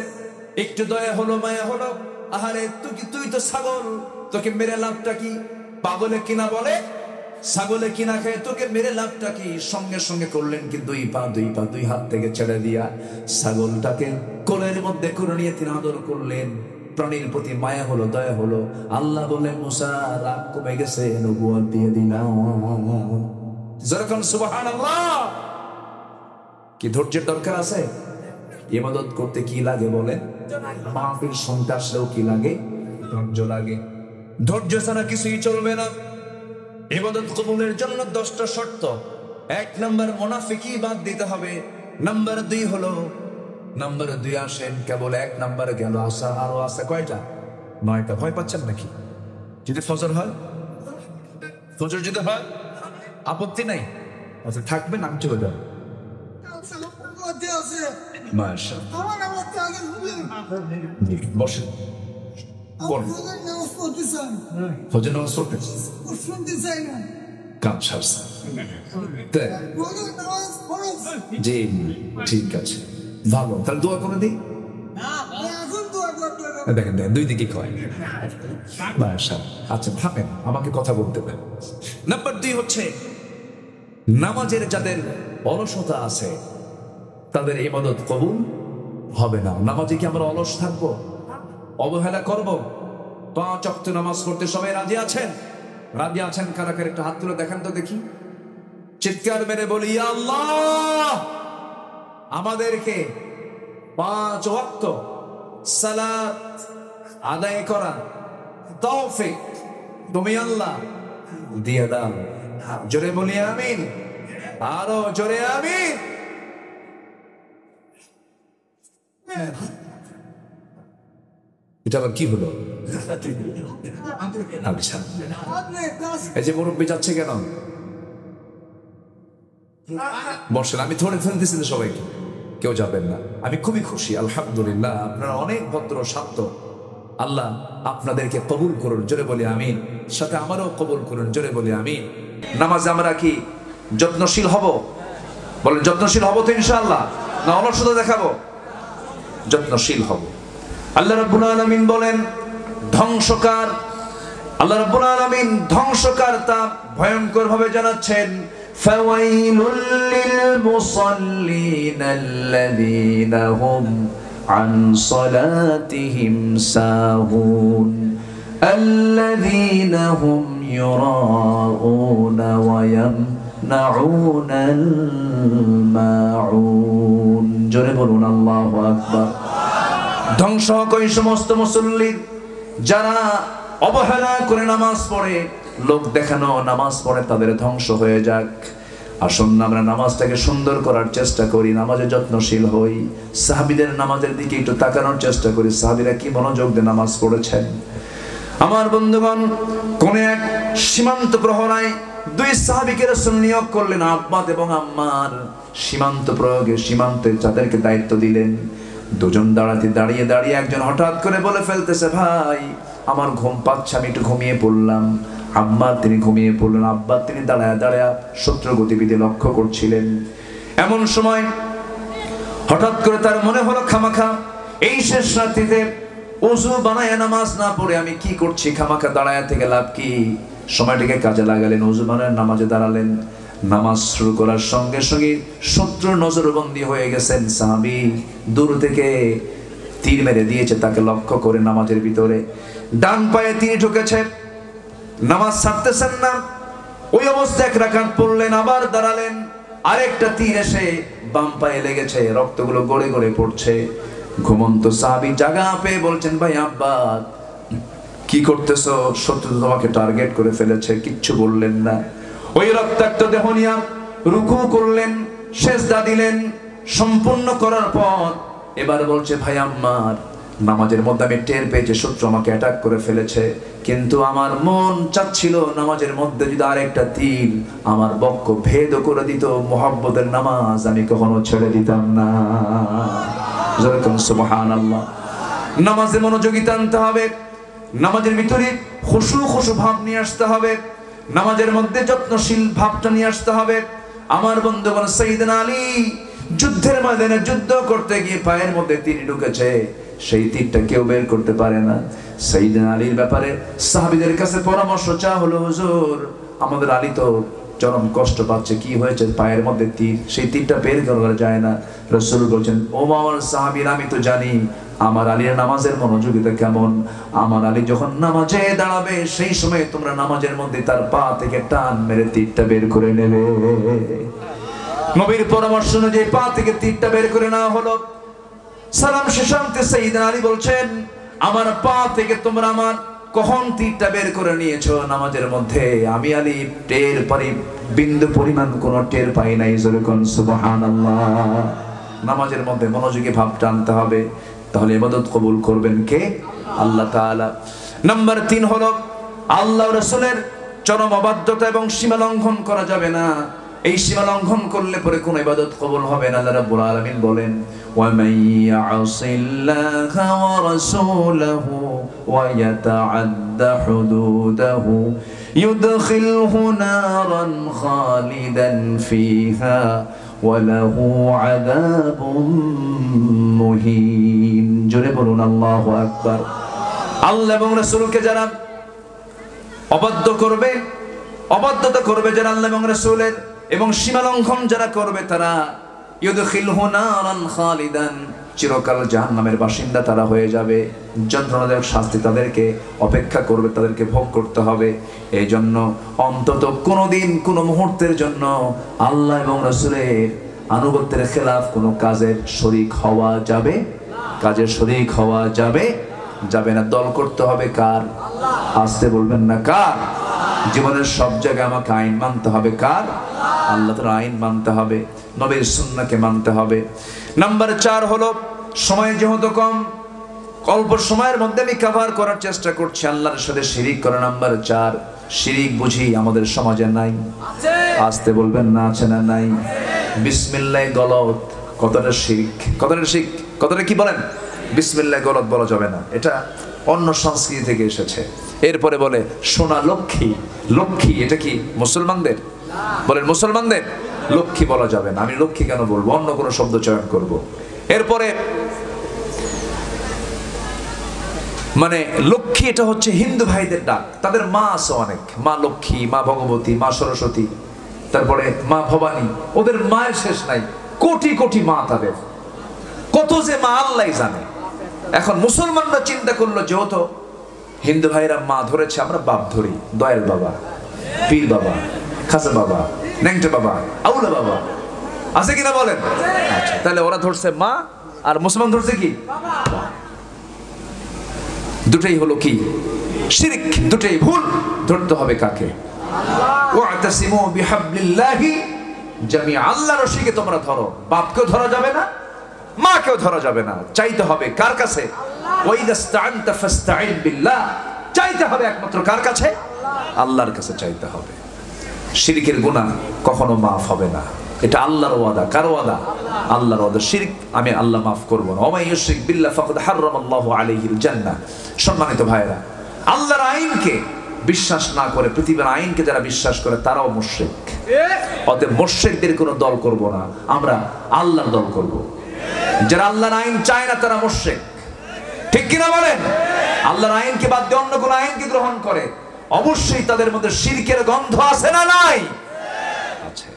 [SPEAKER 1] একটু দয়া হলো, মায়া হলো। আহারে তুই তো ছাগল, তোকে মেরে লাভটা কি? পাগলে কিনা বলে, ছাগলে কিনা খায়, তোকে মেরে লাভটা কি? সঙ্গে সঙ্গে করলেন কি 2 পা 2 পা 2 হাত থেকে ছেড়ে দিয়া ছাগলটাকে কোলের মধ্যে করে নিয়ে তিনি আদর করলেন। প্রাণীর প্রতি মায়া হলো, দয়া হলো। আল্লাহ বললেন, মুসা রাগ কমে গেছে, নবুয়ত দিয়ে দিলাম। যেরকম সুবহানাল্লাহ। কি ধৈর্যের দরকার আছে? ইবাদত করতে কি লাগে বলেন? মাহফিল শুনতে আসলেও কি লাগে? ধৈর্য লাগে। ধৈর্য ছাড়া কিছুই চলবে না। ইবাদত কবুলের জন্য 10টা শর্ত। 1 নাম্বার, মুনাফিকি বাদ দিতে হবে। নাম্বার 2 হলো, নাম্বার 2 আসেন, কেবল 1 নাম্বারে গেল। আরো আছে কয়টা? 9টা। ভয় পাচ্ছেন নাকি? যদি ফজর হয়, ফজর যদি হয় আপত্তি নাই, আচ্ছা থাকবে, নাম চলে যাবে। বসেন, ফজর নামাজ পড়তে কাজ সারছে। জি ঠিক আছে, ভালো। তাহলে দোয়া করে দিই। দেখেন 2 দিকে কয়। আচ্ছা থাকেন, আমাকে কথা বলতে পারেন। নাম্বার 2 হচ্ছে, নামাজের যাদের অলসতা আছে তাদের ইবাদত কবুল হবে না। নামাজে কি আমরা অলস থাকবো, অবহেলা করব? 5 ওয়াক্ত নামাজ পড়তে সবাই রাজি আছেন? রাজি আছেন কারা কারা? একটা হাত তুলে দেখেন তো দেখি। চিৎকার মেরে বলি, ইয়া আল্লাহ, আমাদেরকে 5 ওয়াক্ত সালাত আদায় করা তৌফিক তুমি আল্লাহ দিয়ে দাও। জোরে বলি আমিন, আরো জোরে আমিন। এটা আবার কি হলো? আচ্ছা, এই যে মুরব্বী যাচ্ছে কেন? বসেন, আমি ধরে ফেলতেছি সবাইকে, কেউ যাবেন না। আমি খুবই খুশি, আলহামদুলিল্লাহ। আপনারা অনেক ভদ্র শান্ত, আল্লাহ আপনাদেরকে কবুল করুন, জোরে বলি আমিন। সাথে আমারও কবুল করুন, জোরে বলি আমিন। নামাজে আমরা কি যত্নশীল হব? বলেন যত্নশীল হব তো ইনশাআল্লাহ, না অলসতা দেখাবো? যত্নশীল হব। আল্লাহ রাব্বুল আলামিন বলেন ধ্বংসকার, আল্লাহ রাব্বুল আলামিন ধ্বংসকার তা ভয়ঙ্কর ভাবে জানাচ্ছেন, ফাওয়াইলুল লিল মুসাল্লিন আল্লাযীনা হুম আন সালাতিহিম সাহুন আল্লাযীনা হুম ইউরাউনা ওয়া ইয়ামনাউনাল মাউন। জোরে বলুন আল্লাহু আকবার। ধ্বংস হোক ওই সমস্ত মুসল্লি যারা অবহেলা করে নামাজ পড়ে, লোক দেখানো নামাজ পড়ে, তাদের ধ্বংস হয়ে যাক। আসুন আমরা নামাজটাকে সুন্দর করার চেষ্টা করি, নামাজে যত্নশীল হই। সাহাবীদের নামাজের দিকে একটু তাকানোর চেষ্টা করি, সাহাবীরা কি মনোযোগ দিয়ে নামাজ পড়েছেন। আমার বন্ধুগণ, কোন এক সীমান্ত প্রহরায় দুই সাহাবীকে রাসূল নিয়োগ করলেন, আব্বাস এবং আম্মার। সীমান্ত প্রয়োগে সীমান্তে যাদেরকে দায়িত্ব দিলেন, দুজন দাঁড়িয়ে দাঁড়িয়ে একজন হঠাৎ করে বলে ফেলতেছে, ভাই আমার ঘুম পাচ্ছে, আমি একটু ঘুমিয়ে পড়লাম। আম্মার তিনি ঘুমিয়ে পড়লেন, আব্বা তিনি দাঁড়ায় দাঁড়ায় শত্রু গতিবিধি লক্ষ্য করছিলেন। এমন সময় হঠাৎ করে তার মনে হলো, খামাখা এই শেষ রাত্রিতে ওযু বানায় নামাজ না পড়ে আমি কি করছি, খামাখা দাঁড়ায় থেকে লাভ কি? সময়টাকে কাজে লাগালেন, ওযু বানায় নামাজে দাঁড়ালেন। নামাজ শুরু করার সঙ্গে সঙ্গে শত্রুর নজরবন্দি হয়ে গেছেন। সাহাবী দূর থেকে তীর মেরে দিয়েছে তাকে লক্ষ্য করে নামাজের ভিতরে। ডান পায়ে তিনি ঢুকেছে, নামাজ ছাড়তেছেন না। ওই অবস্থায় এক রাকাত পড়লেন, আবার দাঁড়ালেন, আরেকটা তীর এসে বাম পায়ে লেগেছে, রক্তগুলো গড়ে গড়ে পড়ছে। ঘুমন্ত সাহাবী জাগা পেয়ে বলছেন, ভাই আব্বাস কি করতেছো? শত্রু তোমাকে টার্গেট করে ফেলেছে। কিচ্ছু বললেন না। ওই রক্তাক্ত দেহ নিয়ে রুকু করলেন, সিজদা দিলেন। সম্পূর্ণ করার পর এবার বলছে, ভাই আম্মার নামাজের মধ্যে আমি টের পেয়েছি শত্রু আমাকে অ্যাটাক করে ফেলেছে, কিন্তু আমার মন চাচ্ছিল নামাজের মধ্যে যদি আরেকটা তীর আমার বক্ষ ভেদ করে দিত, মুহাব্বতের নামাজ আমি কখনো ছেড়ে দিতাম না। যেরকম সুবহানাল্লাহ। নামাজে মনোযোগিতা আনতে হবে, নামাজের ভিতরে খুশু ভাব নিয়ে আসতে হবে, নামাজের মধ্যে যত্নশীল ভাবটা নিয়ে আসতে হবে। আমার বন্ধুগণ, সাইয়েদনা আলী যুদ্ধের ময়দানে যুদ্ধ করতে গিয়ে পায়ের মধ্যে তীর ঢুকেছে, সেই তীরটা কেউ বের করতে পারে না। সাইয়েদনা আলীর ব্যাপারে সাহাবীদের কাছে পরামর্শ চাওয়া হলো, হুজুর আমাদের আলী তো চরম কষ্ট পাচ্ছে, কি হয়েছে? পায়ের মধ্যে তীর, সেই তীরটা বের করা যায় না। রাসূল বলেন, ও আমার সাহাবীরা, আমি তো জানি আমার আলীর নামাজের মনোযোগিতা কেমন। আমার আলী যখন নামাজে দাঁড়াবে সেই সময় তোমরা নামাজের মধ্যে তার পা থেকে টান মেরে তীরটা বের করে নেবে। নবীর পরামর্শ অনুযায়ী পা থেকে তীরটা বের করে নেওয়া হলো। সালাম শেষান্তে সাইয়েদনা আলী বলছেন, আমার পা থেকে তোমরা আমার কখন তীরটা বের করে নিয়েছো নামাজের মধ্যে? আমি আলী টের পারি, বিন্দু পরিমাণ কোনো টের পাই নাই। যেরকম সুবহানাল্লাহ। নামাজের মধ্যে মনোযোগী ভাবটা আনতে হবে, তাহলে ইবাদত কবুল করবেন কে? আল্লাহ তাআলা। নাম্বার 3 হলো আল্লাহ রাসূলের চরম অবাধ্যতা এবং সীমা লঙ্ঘন করা যাবে না। এই সীমা লঙ্ঘন করলে পরে কোনো ইবাদত কবুল হবে না। আল্লাহ রাব্বুল আলামিন বলেন, ওয়া মান ইয়াসিল্লাহা ওয়া রাসূলাহু ওয়া ইয়াতাআদ্দা হুদুদাহু ইউদখিলহু নারান খালিদান ফিহা ওয়া লাহু আযাবুম মুহিন। জোরে বলুন আল্লাহু আকবার। আল্লাহ এবং রাসূলকে যারা অবাধ্যতা করবে যারা আল্লাহ এবং রাসূলের এবং সীমা লঙ্ঘন যারা করবে, তারা ইউদখিলহু নারান খালিদান, চিরকাল জাহান্নামের বাসিন্দা তারা হয়ে যাবে। যন্ত্রণাদায়ক শাস্তি তাদেরকে অপেক্ষা করবে, তাদেরকে ভোগ করতে হবে। এই জন্য অন্তত কোনোদিন কোনো মুহূর্তের জন্য আল্লাহ এবং রাসূলের আনুগত্যের খেলাফ কোনো কাজের শরীক হওয়া যাবে, কাজের শরীক হওয়া যাবে না। দল করতে হবে কার? আসতে বলবেন না, কার? জীবনের সব জায়গায় আমাকে আইন মানতে হবে কার? আল্লাহ তাআলার আইন মানতে হবে, নবীর সুন্নাহকে মানতে হবে। নাম্বার 4 হলো সময় যেহেতু কম, অল্প সময়ের মধ্যে আমি কভার করার চেষ্টা করছি, আল্লাহর সাথে শিরিক করা। নাম্বার 4, শিরিক বুঝি আমাদের সমাজে নাই? আসতে বলবেন না, আছে না নাই? বিসমিল্লাহ গলত, কতটা শিরিক, কতটা কি বলেন? বিসমিল্লাহ গলত বলা যাবে না। এটা অন্য সংস্কৃতি থেকে এসেছে। এরপরে বলে সোনা লক্ষ্মী। লক্ষ্মী এটা কি মুসলমানদের? বলেন মুসলমানদের লক্ষ্মী বলা যাবে না। আমি লক্ষ্মী কেন বলবো, অন্য কোনো শব্দ চয়ন করব। এরপরে মানে লক্ষ্মী এটা হচ্ছে হিন্দু ভাইদের ডাক। তাদের মা আছে অনেক, মা লক্ষ্মী, মা ভগবতী, মা সরস্বতী, তারপরে মা ভবানী। ওদের মায়ের শেষ নাই, কোটি কোটি মা তাদের, কত যে মা আল্লাহ জানে। এখন মুসলমানরা চিন্তা করলো যেহেতু হিন্দু ভাইরা মা ধরেছে, আমরা বাপ ধরি, দয়াল বাবা, পীর বাবা, খাজা বাবা, ন্যাংটা বাবা, আউলা বাবা, আছে কিনা বলেন? আচ্ছা, তাহলে ওরা ধরছে মা আর মুসলমান ধরছে কি? দুটাই হলো কি? শিরক। দুটাই ভুল। ধরতে হবে কাকে? ওয়াতাসিমু বিহাবলিল্লাহি জামিআ। আল্লাহর রশিকে তোমরা ধরো। বাপকেও ধরা যাবে না, মাকেও ধরা যাবে না। চাইতে হবে কার কাছে? ওয়াইদাস্তাআনতা ফাস্তাইন বিল্লাহ। চাইতে হবে একমাত্র কার কাছে? আল্লাহর কাছে চাইতে হবে। শিরকের গুনাহ কখনো মাফ হবে না। এটা আল্লাহর ওয়াদা। কার ওয়াদা? আল্লাহর ওয়াদা। শিরক আমি আল্লাহ মাফ করব না। ওয়া মান ইউশরিক বিল্লাহ ফাকাদ হারামাল্লাহু আলাইহিল জান্নাহ। সম্মানিত ভাইরা, আল্লাহর আইনকে বিশ্বাস না করে, পৃথিবীর আইনকে যারা বিশ্বাস করে তারাও মুশরিক। অতএব মুশরিকদের কোনো দল করব না, আমরা আল্লাহর দল করব। যারা আল্লাহর আইন চায় না তারা মুশরিক। ঠিক কিনা বলেন? আল্লাহর আইনকে বাদ দিয়ে অন্য কোন আইনকে গ্রহণ করে, অবশ্যই তাদের মধ্যে শিরকের গন্ধ আছে না নাই? আছে।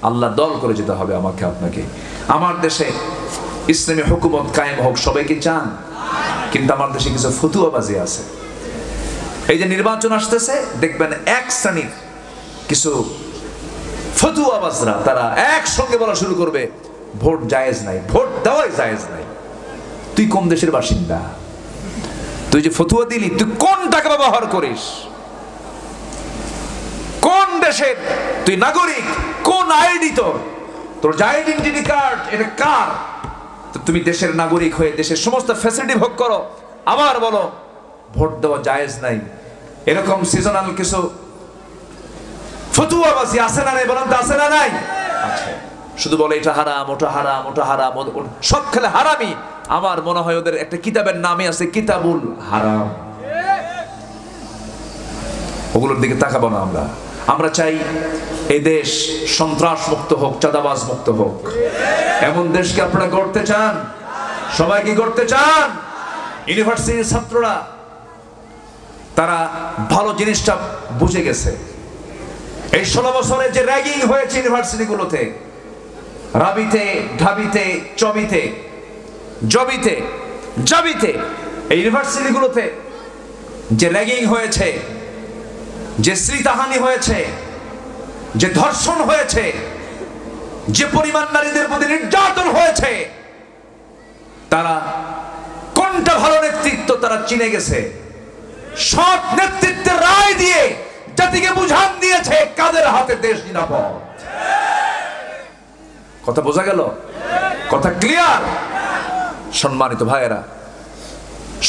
[SPEAKER 1] আল্লাহর দল করে যেতে হবে আমাকে আপনাকে। আমার দেশে ইসলামী হুকুমত কায়েম হোক, সবাই কি চান? কিন্তু আমার দেশে কিছু ফতুয়াবাজি আছে। এই যে নির্বাচন আসতেছে, দেখবেন এক শ্রেণীর কিছু ফতুয়াবাজরা তারা একসঙ্গে বলা শুরু করবে ভোট জায়েজ নাই, ভোট দেওয়াই জায়েজ নাই। তুই কোন দেশের বাসিন্দা? তুই যে ফতুয়া দিলি, তুই কোন টাকা ব্যবহার করিস? কোন দেশের তুই নাগরিক? কোন আইডি তোর? তোর যে আইডেন্টিটি কার্ড, এটা কার? তুমি দেশের নাগরিক হয়ে দেশের সমস্ত ফ্যাসিলিটি ভোগ করো, আবার বলো ভোট দেওয়া জায়েজ নাই। এরকম সিজনাল কিছু ফতুয়াবাজি আছে না নাই? বলেন তো আছে না নাই? আছে। শুধু বলে এটা হারাম, ওটা হারাম, ওটা হারাম, সব খেলে হারামি। আমার মনে হয় ওদের একটা কিতাবের নামে আছে কিতাবুল হারাম। ওগুলোর দিকে তাকাবো না আমরা। আমরা চাই এই দেশ সন্ত্রাস মুক্ত হোক, চাঁদাবাজ মুক্ত হোক। এমন দেশকে আপনারা গড়তে চান? সবাই কি গড়তে চান? ইউনিভার্সিটির ছাত্ররা তারা ভালো জিনিসটা বুঝে গেছে। এই 16 বছরে যে র্যাগিং হয়েছে ইউনিভার্সিটিগুলোতে, রাবিতে, ঢাবিতে, চবিতে, জবিতে, জাবিতে, এই ইউনিভার্সিটিগুলোতে যে র্যাগিং হয়েছে, যে শ্লীলতাহানি হয়েছে, যে ধর্ষণ হয়েছে, যে পরিমাণ নারীদের প্রতি নির্যাতন হয়েছে, তারা কোনটা ভালো নেতৃত্ব তারা চিনে গেছে। সৎ নেতৃত্বের রায় দিয়ে জাতিকে বুঝান দিয়েছে কাদের হাতে দেশ নিরাপদ। কথা বোঝা গেল? কথা ক্লিয়ার? সম্মানিত ভাইয়েরা,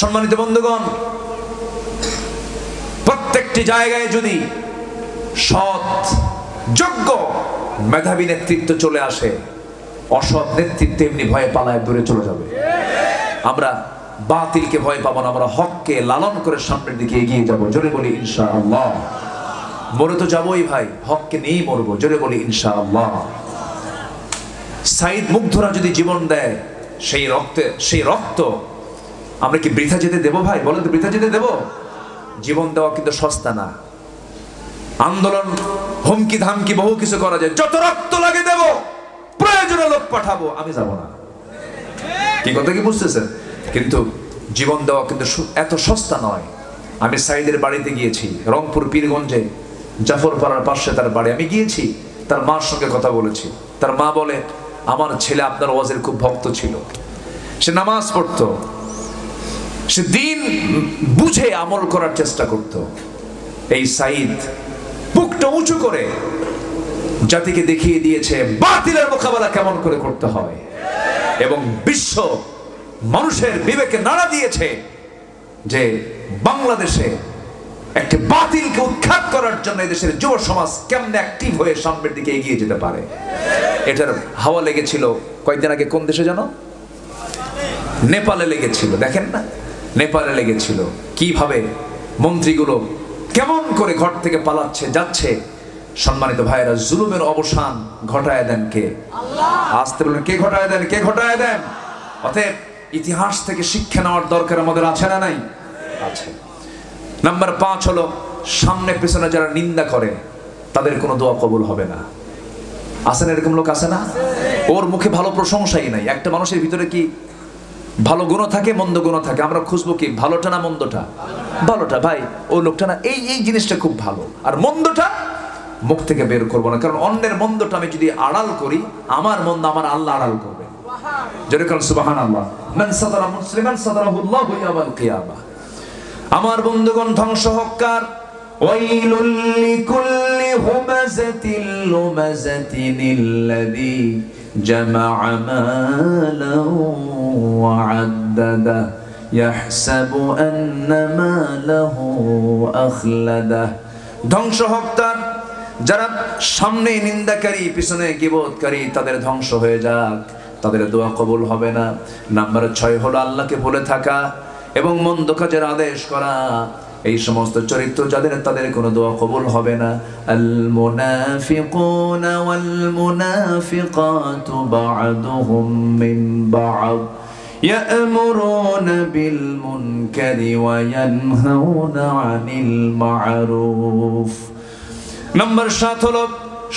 [SPEAKER 1] সম্মানিত বন্ধুগণ, প্রত্যেকটি জায়গায় যদি সৎ, যোগ্য, মেধাবী নেতৃত্ব চলে আসে, অসৎ নেতৃত্ব এমনি ভয়ে পালায় দূরে চলে যাবে। আমরা বাতিলকে ভয় পাবো না, আমরা হককে লালন করে সামনের দিকে এগিয়ে যাবো। জোরে বলি ইনশাআল্লাহ। মরে তো যাবোই ভাই, হককে নিয়েই মরবো। জোরে বলি ইনশাআল্লাহ। সাইদ মুগ্ধরা যদি জীবন দেয়, সেই রক্ত আমরা কি বৃথা যেতে দেবো ভাই? বলেন তো, বৃথা যেতে দেবো? জীবন দেওয়া কিন্তু সস্তা না। আন্দোলন, হুমকি ধামকি বহু কিছু করা যায়, যত রক্ত লাগে দেব, প্রয়োজনে লোক পাঠাবো, আমি যাব না। কি কথা কি বুঝতেছেন? কিন্তু জীবন দেওয়া কিন্তু এত সস্তা নয়। আমি সাইদের বাড়িতে গিয়েছি, রংপুর পীরগঞ্জে, জাফরপাড়ার পাশে তার বাড়ি। আমি গিয়েছি, তার মার সঙ্গে কথা বলেছি। তার মা বলে, আমার ছেলে আপনার ওয়াজের খুব ভক্ত ছিল, সে নামাজ পড়তো, সে দিন বুঝে আমল করার চেষ্টা করত। এই সাইদ বুকটা উঁচু করে জাতিকে দেখিয়ে দিয়েছে বাতিলের মোকাবেলা কেমন করে করতে হয়, এবং বিশ্ব মানুষের বিবেকে নাড়া দিয়েছে যে বাংলাদেশে একটি বাতিলকে উৎখাত করার জন্য দেশের যুব সমাজ কেমনে অ্যাক্টিভ হয়ে সামনের দিকে এগিয়ে যেতে পারে। এটার হাওয়া লেগেছিল কয়েকদিন আগে, কোন দেশে জানো? নেপালে লেগেছিল। দেখেন না, নেপালে লেগেছিল, কিভাবে মন্ত্রীগুলো কেমন করে ঘর থেকে পালাচ্ছে যাচ্ছে। সম্মানিত ভাইরা, জুলুমের অবসান ঘটায় দেন কে? আল্লাহ। আসতে বলেন, কে ঘটায় দেন? কে ঘটায় দেন? অতএব ইতিহাস থেকে শিক্ষা নেওয়ার দরকার আমাদের আছে না নাই? আছে। নাম্বার 5 হলো, সামনে পেছনে যারা নিন্দা করে তাদের কোনো দোয়া কবুল হবে না। আছে না এরকম লোক? আছে না? ওর মুখে ভালো প্রশংসাই নাই। একটা মানুষের ভিতরে কি ভালো গুণ থাকে, মন্দ গুণ থাকে, আমরা খুঁজবো কি ভালোটা না মন্দটা? ভালোটা। ভাই ও লোকটা না এই জিনিসটা খুব ভালো, আর মন্দটা মুখ থেকে বের করবো না, কারণ অন্যের মন্দটা আমি যদি আড়াল করি, আমার মন্দ আমার আল্লাহ আড়াল করবে। যেরকম সুবহানাল্লাহ, মান সাতারা মুসলিমান সাতারাহুল্লাহু ইয়াওমাল কিয়ামা। আমার বন্ধুগণ, ধ্বংস হোক কার? ওয়াইলুল লিকুল্লি হুমাযাতিল লুমাযাতিনিল্লাযী জামা'a মালান ওয়া 'আদ্দাদা ইয়াহসাবু আন্না মালাহু আখলাদা। ধ্বংস হোক তার যারা সামনে নিন্দাকারী, পিছনে গীবতকারী, তাদের ধ্বংস হয়ে যাক, তাদের দোয়া কবুল হবে না। নাম্বার 6 হলো আল্লাহকে ভুলে থাকা এবং মন্দ কাজের আদেশ করা। এই সমস্ত চরিত্র যাদের, তাদের কোনো দোয়া কবুল হবে না। আল মুনাফিকুনা ওয়াল মুনাফিকাতু বা'দুহুম মিন বা'দ ইয়া'মুরুনা বিল মুনকারি ওয়া ইয়ানহাউনা আনিল মা'রুফ। নাম্বার 7 হলো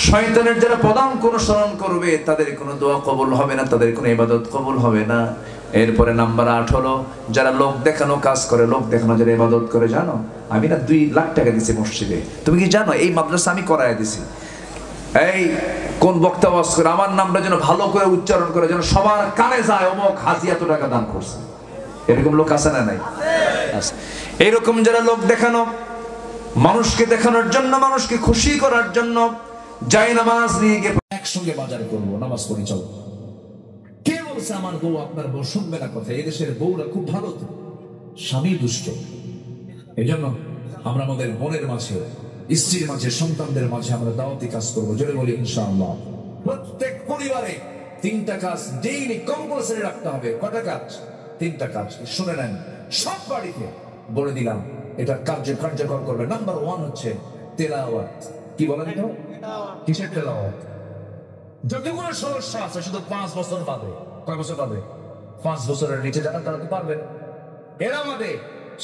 [SPEAKER 1] শয়তানের যারা পদাঙ্ক অনুসরণ করবে তাদের কোনো দোয়া কবুল হবে না, তাদের কোনো ইবাদত কবুল হবে না। এরপরে নাম্বার 8 হলো যারা লোক দেখানো কাজ করে, লোক দেখানো যারা ইবাদত করে। জানো, আমি না 2 লাখ টাকা দিছি মসজিদে, তুমি কি জানো? এই মাদ্রাসা আমি করায় দিছি। এই কোন বক্তা ওয়াজ করে আমার নামটা যেন ভালো করে উচ্চারণ করে, যেন সবার কানে যায়, অমুক হাজি এত টাকা দান করছে। এরকম লোক আছে না নাই? এইরকম যারা লোক দেখানো, মানুষকে দেখানোর জন্য, মানুষকে খুশি করার জন্য যাই নামাজ নিয়ে গিয়ে একসঙ্গে বাজার করবো, নামাজ পড়ি চলো। কে বলছে আমার বউ আপনার বউ শুনবে না কথা? এদেশের বউরা খুব ভালো, তো স্বামী দুষ্ট। এই জন্য আমরা আমাদের বোনের মাঝে, স্ত্রীর মাঝে, সন্তানদের মাঝে আমরা দাওয়াতি কাজ করবো। জোরে বলি ইনশাআল্লাহ। প্রত্যেক পরিবারে 3টা কাজ ডেইলি কম্পালসারি রাখতে হবে। কটা কাজ? 3টা কাজ। শুনে নেন, সব বাড়িতে বলে দিলাম, এটা কার্যকর করবে। নাম্বার 1 হচ্ছে তেলাওয়াত। কি বলেন তো? কিসের তেলাওয়াত? যদি কোনো সমস্যা আছে শুধু 5 বছর পাবে। কয় বছর পাবে? 5 বছরের নিচে যারা, তারা তো পারবেন। এর আমাদের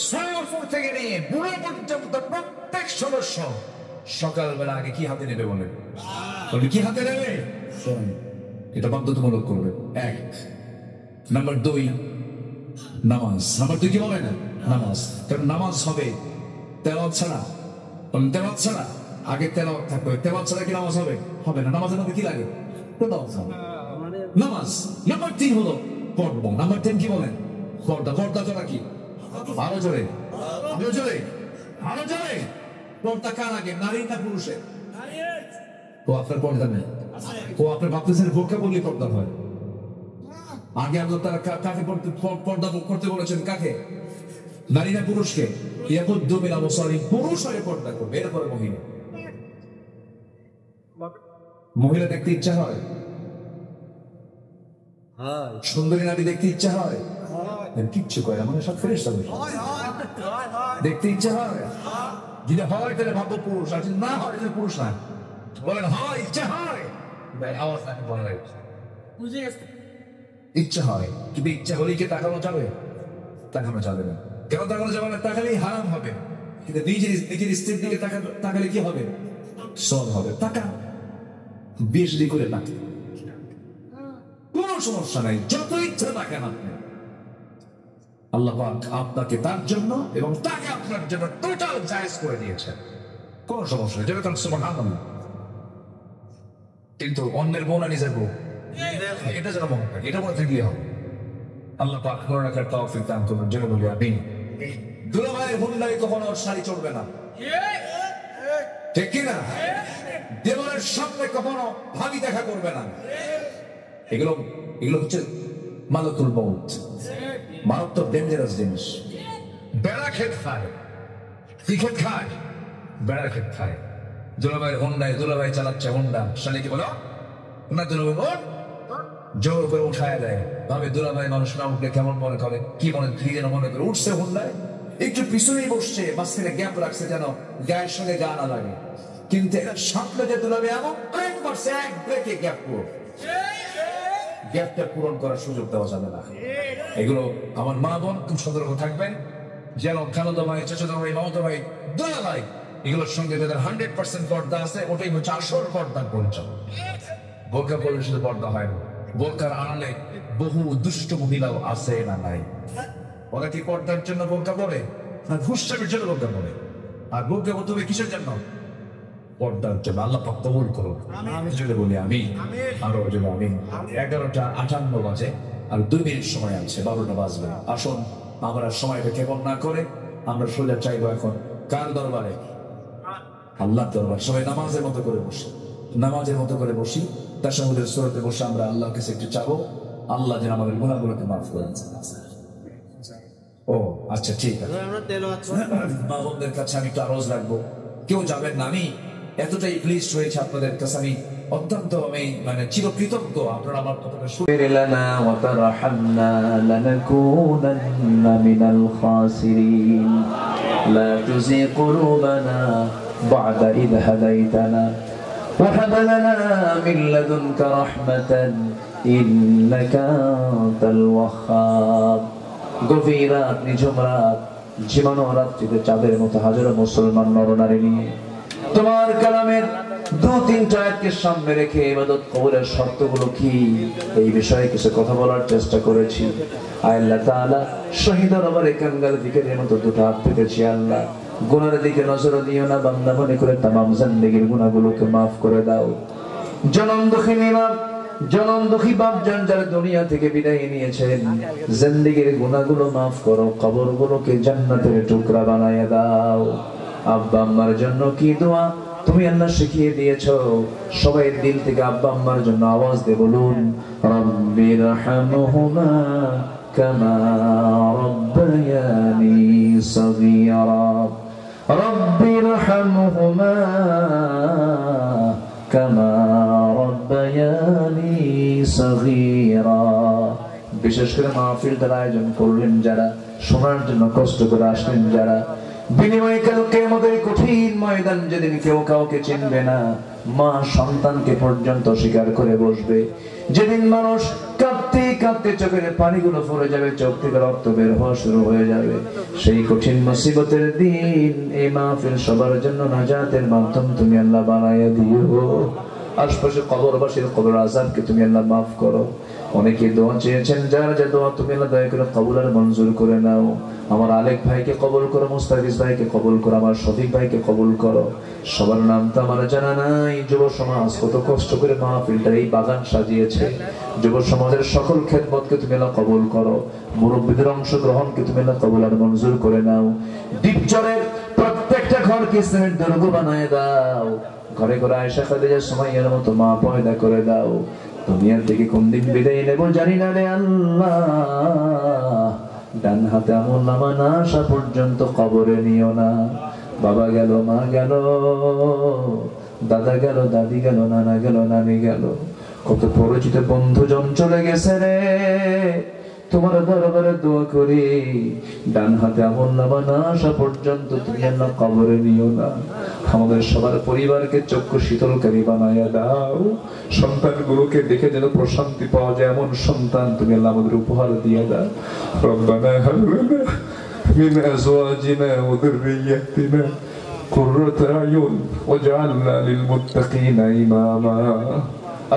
[SPEAKER 1] সফর থেকে নিয়ে বুড়ো পর্যন্ত প্রত্যেক সদস্য সকালবেলা আগে কি হাতে নেবে বলে? কি হাতে নেবে? এটা বাধ্যতামূলক করবে। 1 নাম্বার 2 নামাজ। নাম্বার 2 কি বলে না? নামাজ। কারণ নামাজ হবে তেলাওয়াত ছাড়া। তেলাওয়াত ছাড়া আগে তেলাওয়াত থাকবে। তেলাওয়াত ছাড়া কি নামাজ হবে? হবে না। নামাজের মধ্যে কি লাগে? তেলাওয়াত হবে। নামাজ। নাম্বার 3 হলো পর্দা। নাম্বার 10 কি বলেন? পর্দা। পর্দা ছাড়া কি? আরো জোরে, আরো জোরে, আরো জোরে। পর্দা কার আগে, নারী না পুরুষের? ও আপনার পর্দা নেই। ও আপনার ভাবতেছেন বোরকা বললে পর্দা হয়। আগে আমরা তারা কাকে পর্দা করতে বলেছেন? কাকে? নারী না পুরুষকে? পুরুষ আগে পর্দা করবে, এরপরে মহিলা। মহিলা দেখতে ইচ্ছা হয়? সুন্দরী নারী দেখতে ইচ্ছা হয়? কিচ্ছু করে আমাদের সব ফেরেশতা দেখতে ইচ্ছা হয়। যদি হয় তাহলে ভাববো পুরুষ, আর যদি না হয় তাহলে পুরুষ না। বলেন হয়, ইচ্ছা হয়। আওয়াজ নাকি বলা ইচ্ছা হয়, কিন্তু ইচ্ছা হলেই কি তাকানো যাবে? তাকানো যাবে না। কেন তাকানো যাবে না? তাকালেই হারাম হবে। কিন্তু নিজের স্ত্রীর দিকে তাকালে কি হবে? সব হবে। টাকা বেশি করে না, কোনো সমস্যা নাই, যত ইচ্ছা তাকান আপনি। আল্লাহ পাক আপনাকে তার জন্য এবং তাকে আপনার জন্য টোটাল জায়েজ করে দিয়েছেন, কোনো সমস্যা নেই। যেটা সুবহানাল্লাহ। কিন্তু অন্যের বউ না নিজের বউ, এটা যেন মনে থাকে, এটা মনে থাকলে হবে। আল্লাহ পাক করে রাখার তৌফিক দান করুন। যেন বলি আমিন। দুলাভাইয়ের হুন্ডায় কখনো শাড়ি চড়বে না, ঠিক কিনা? দেওয়ালের সামনে কখনো ভাবি দেখা করবে না। এগুলো হচ্ছে মালাকুল মউত, মারাত্মক ডেঞ্জারাস জিনিস। বেড়া খেত খায়, কি খেত খায়? বেড়া খেত খায়। দুলাভাইয়ের হুন্ডায়, দুলাভাই চালাচ্ছে হুন্ডা, শালিকে বলো না দুলাভাই জোর করে উঠায় দেয়, ভাবে দুলাভাই মানুষ না উঠলে কেমন মনে করে, কি যেন মনে করে, উঠছে হুল্লায় একটু পিছনেই বসছে, মাঝখানে গ্যাপ রাখছে যেন গায়ের সঙ্গে গা না লাগে। কিন্তু সামনে যে দুলাভাই এমন ব্রেক মারছে, এক ব্রেকে গ্যাপ পুরো, গ্যাপটা পূরণ করার সুযোগ দেওয়া যাবে না। এগুলো আমার মা বোন খুব সতর্ক থাকবেন যেন খালাতো ভাই, চাচাতো ভাই, মামাতো ভাই, দুলাভাই এগুলোর সঙ্গে যাদের 100% পর্দা আছে, ওটাই হচ্ছে আসল পর্দার পরিচয়। বোরকা পরলে শুধু পর্দা হয় না, বোরকার আড়ালে বহু দুষ্ট মহিলাও আছে না নাই? ওরা কি পর্দার জন্য বোরকা পরে না ঘুষচাপের জন্য বোরকা পরে? আর বোরকা করতে হবে কিসের জন্য? পর্দার জন্য। আল্লাহ পাক কবুল করুন। আমি যদি বলি আমি আরো যদি আমি 11:58 বাজে আর 2 মিনিট সময় আছে, 12টা বাজবে। আসুন আমরা সময়টা কেমন না করে আমরা সোজা চাইবো এখন কার দরবারে? আল্লাহ দরবার। সবাই নামাজের মতো করে বসি, নামাজের মতো করে বসি, তাশাহুদের সূরাতে বসে আমরা আল্লাহর কাছে একটু চাবো, আল্লাহ যেন আমাদের গুনাহগুলোকে মাফ করেন। ও আচ্ছা, ঠিক আছে। মা বোনদের কাছে আমি একটু আরজ রাখবো, কেউ যাবেন না। আমি এতটাই প্লিজ হয়েছে আপনাদের কাছে, আমি অত্যন্ত মানে চিরকৃতজ্ঞ আপনারা আমার কথাটা শুনে
[SPEAKER 3] لنا وترحمنا لنكونن من الخاسرين لا تزغ قلوبنا بعد إذ هديتنا وهب لنا من لدنك رحمة إنك أنت الوهاب। গভীর রাত, নিঝুম রাত, জীবন রাত্রিতে চাঁদের মতো হাজারো মুসলমান নরনারী নিয়ে তোমার কালামের 2-3টা আয়াতকে সামনে রেখে ইবাদত কবুলের শর্তগুলো কি এই বিষয়ে কিছু কথা বলার চেষ্টা করেছি। আল্লাহ তাআলা শহীদ দরবারে কাঙ্গাল ভিখারীর মতো দুটো হাত পেতেছি। আল্লাহ গুনাহের দিকে নজর দিও না, বান্দা মনে করে তামাম জিন্দেগীর গুনাহগুলোকে মাফ করে দাও। জনম দুঃখী বাপ জান যারা দুনিয়া থেকে বিদায় নিয়েছেন, জিন্দেগীর গুনাহগুলো মাফ করো, কবরগুলোকে জান্নাতের টুকরা বানায় দাও। আব্বা আম্মার জন্য কি দোয়া তুমি আল্লাহ শিখিয়ে দিয়েছো, সবাই দিল থেকে আব্বা আম্মার জন্য আওয়াজ দিয়ে বলুন, রব্বিরহামহুমা কামা রব্বায়ানি সগীরা, রব্বিরহামহুমা কামা রব্বায়ানি সগীরা। বিশেষ করে মাহফিলটার আয়োজন করলেন যারা, শোনার জন্য কষ্ট করে আসলেন যারা, বিনিময়ে কিয়ামতের কঠিন ময়দান যেদিন কেউ কাউকে চিনবে না, মা সন্তানকে পর্যন্ত স্বীকার করে বসবে, যেদিন মানুষ কাঁদতে কাঁদতে চোখের পানিগুলো পড়ে যাবে, চোখ থেকে রক্ত বের হওয়া শুরু হয়ে যাবে, সেই কঠিন মুসিবতের দিন এই মাহফিল সবার জন্য নাজাতের মাধ্যম তুমি আল্লাহ বানাইয়া দিও। আশপাশে কবরবাসীর কবর আযাবকে তুমি আল্লাহ মাফ করো। অনেকে দোয়া চেয়েছেন, যারা যা দোয়া তুমি আল্লাহ দয়া করে কবুল আর মঞ্জুর করে নাও। আমার আলেক ভাইকে কবুল করো, মুস্তাফিজ ভাইকে কবুল করো, আমার শফিক ভাইকে কবুল করো। সবার নাম তো আমার জানা নাই। যুব সমাজ কত কষ্ট করে মাহফিলটার এই বাগান সাজিয়েছে, যুব সমাজের সকল খেদমতকে তুমি আল্লাহ কবুল করো, মুরব্বীদের অংশগ্রহণকে তুমি আল্লাহ কবুল আর মঞ্জুর করে নাও। দ্বীপচরের প্রত্যেকটা ঘরকে ইসলামের দুর্গ বানায় দাও, ঘরে ঘরে আয়েশা খাদিজা সুমাইয়ার মতো মা পয়দা করে দাও। দুনিয়া থেকে কোন দিন বিদায় নেব জানি না রে আল্লাহ, ডান হাতে আমলনামা না আসা পর্যন্ত কবরে নিও না। বাবা গেল, মা গেল, দাদা গেল, দাদি গেল, নানা গেল, নানি গেল, কত পরিচিত বন্ধুজন চলে গেছে রে। তোমার দরবারে দোয়া করি, ডান হাতে আমলনামা না আসা পর্যন্ত তুমি আল্লাহ কবরে নিও না। আমাদের সবার পরিবারকে চক্ষু শীতলকারী বানায়া দাও। সন্তানগুলোকে দেখে যেন প্রশান্তি পাওয়া যায় এমন সন্তান তুমি আল্লাহ আমাদের উপহার দিয়ে দাও। রব্বানা হাব লানা মিন আজওয়াজিনা ওয়া যুররিয়্যাতিনা কুররাতা আয়ুন ওয়াজআলনা লিল মুত্তাকিনা ইমামা।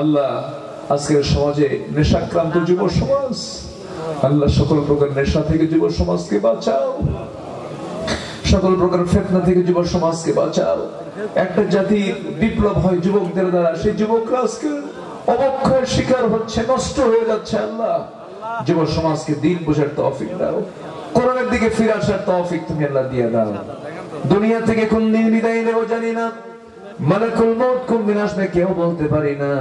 [SPEAKER 3] আল্লাহ আজকের সমাজে নেশাক্রান্ত যুব সমাজ, আল্লাহ সকল প্রকার নেশা থেকে যুব সমাজকে বাঁচাও, সকল প্রকার ফিতনা থেকে যুব সমাজকে বাঁচাও। একটা জাতির বিপ্লব হয় যুবকদের দ্বারা, সেই যুবকরা আজকে অবক্ষয়ের শিকার হচ্ছে, নষ্ট হয়ে যাচ্ছে। আল্লাহ যুব সমাজকে দিন বোঝার তৌফিক দাও, কোরআনের দিকে ফিরে আসার তৌফিক তুমি আল্লাহ দিয়ে দাও। দুনিয়া থেকে কোন দিন বিদায় নেব জানি না, মালাকুল মউত কোন দিন আসবে কেউ বলতে পারি না।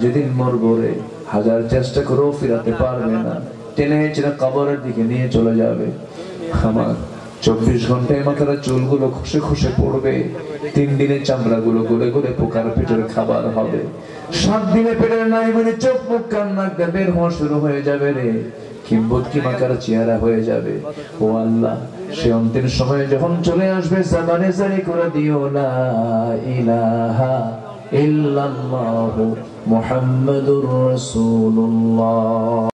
[SPEAKER 3] যেদিন মরবো রে, হাজার চেষ্টা করেও ফিরাতে পারবে না, টেনে হেঁচড়ে কবরের দিকে নিয়ে চলে যাবে। আমার 24 ঘন্টায় মাথার চুলগুলো খসে খসে পড়বে, 3 দিনে চামড়াগুলো গলে গলে পোকার পেটের খাবার হবে, 7 দিনে পেটের নাই মানে চোখ মুখ কান নাক দিয়ে বের হওয়া শুরু হয়ে যাবে রে, কিংবদন্তি মাকার চেহারা হয়ে যাবে। ও আল্লাহ, সে অন্তিম সময়ে যখন চলে আসবে, জামানে জারি করে দিও লা ইলাহা ইল্লাল্লাহু মুহাম্মাদুর রাসূলুল্লাহ।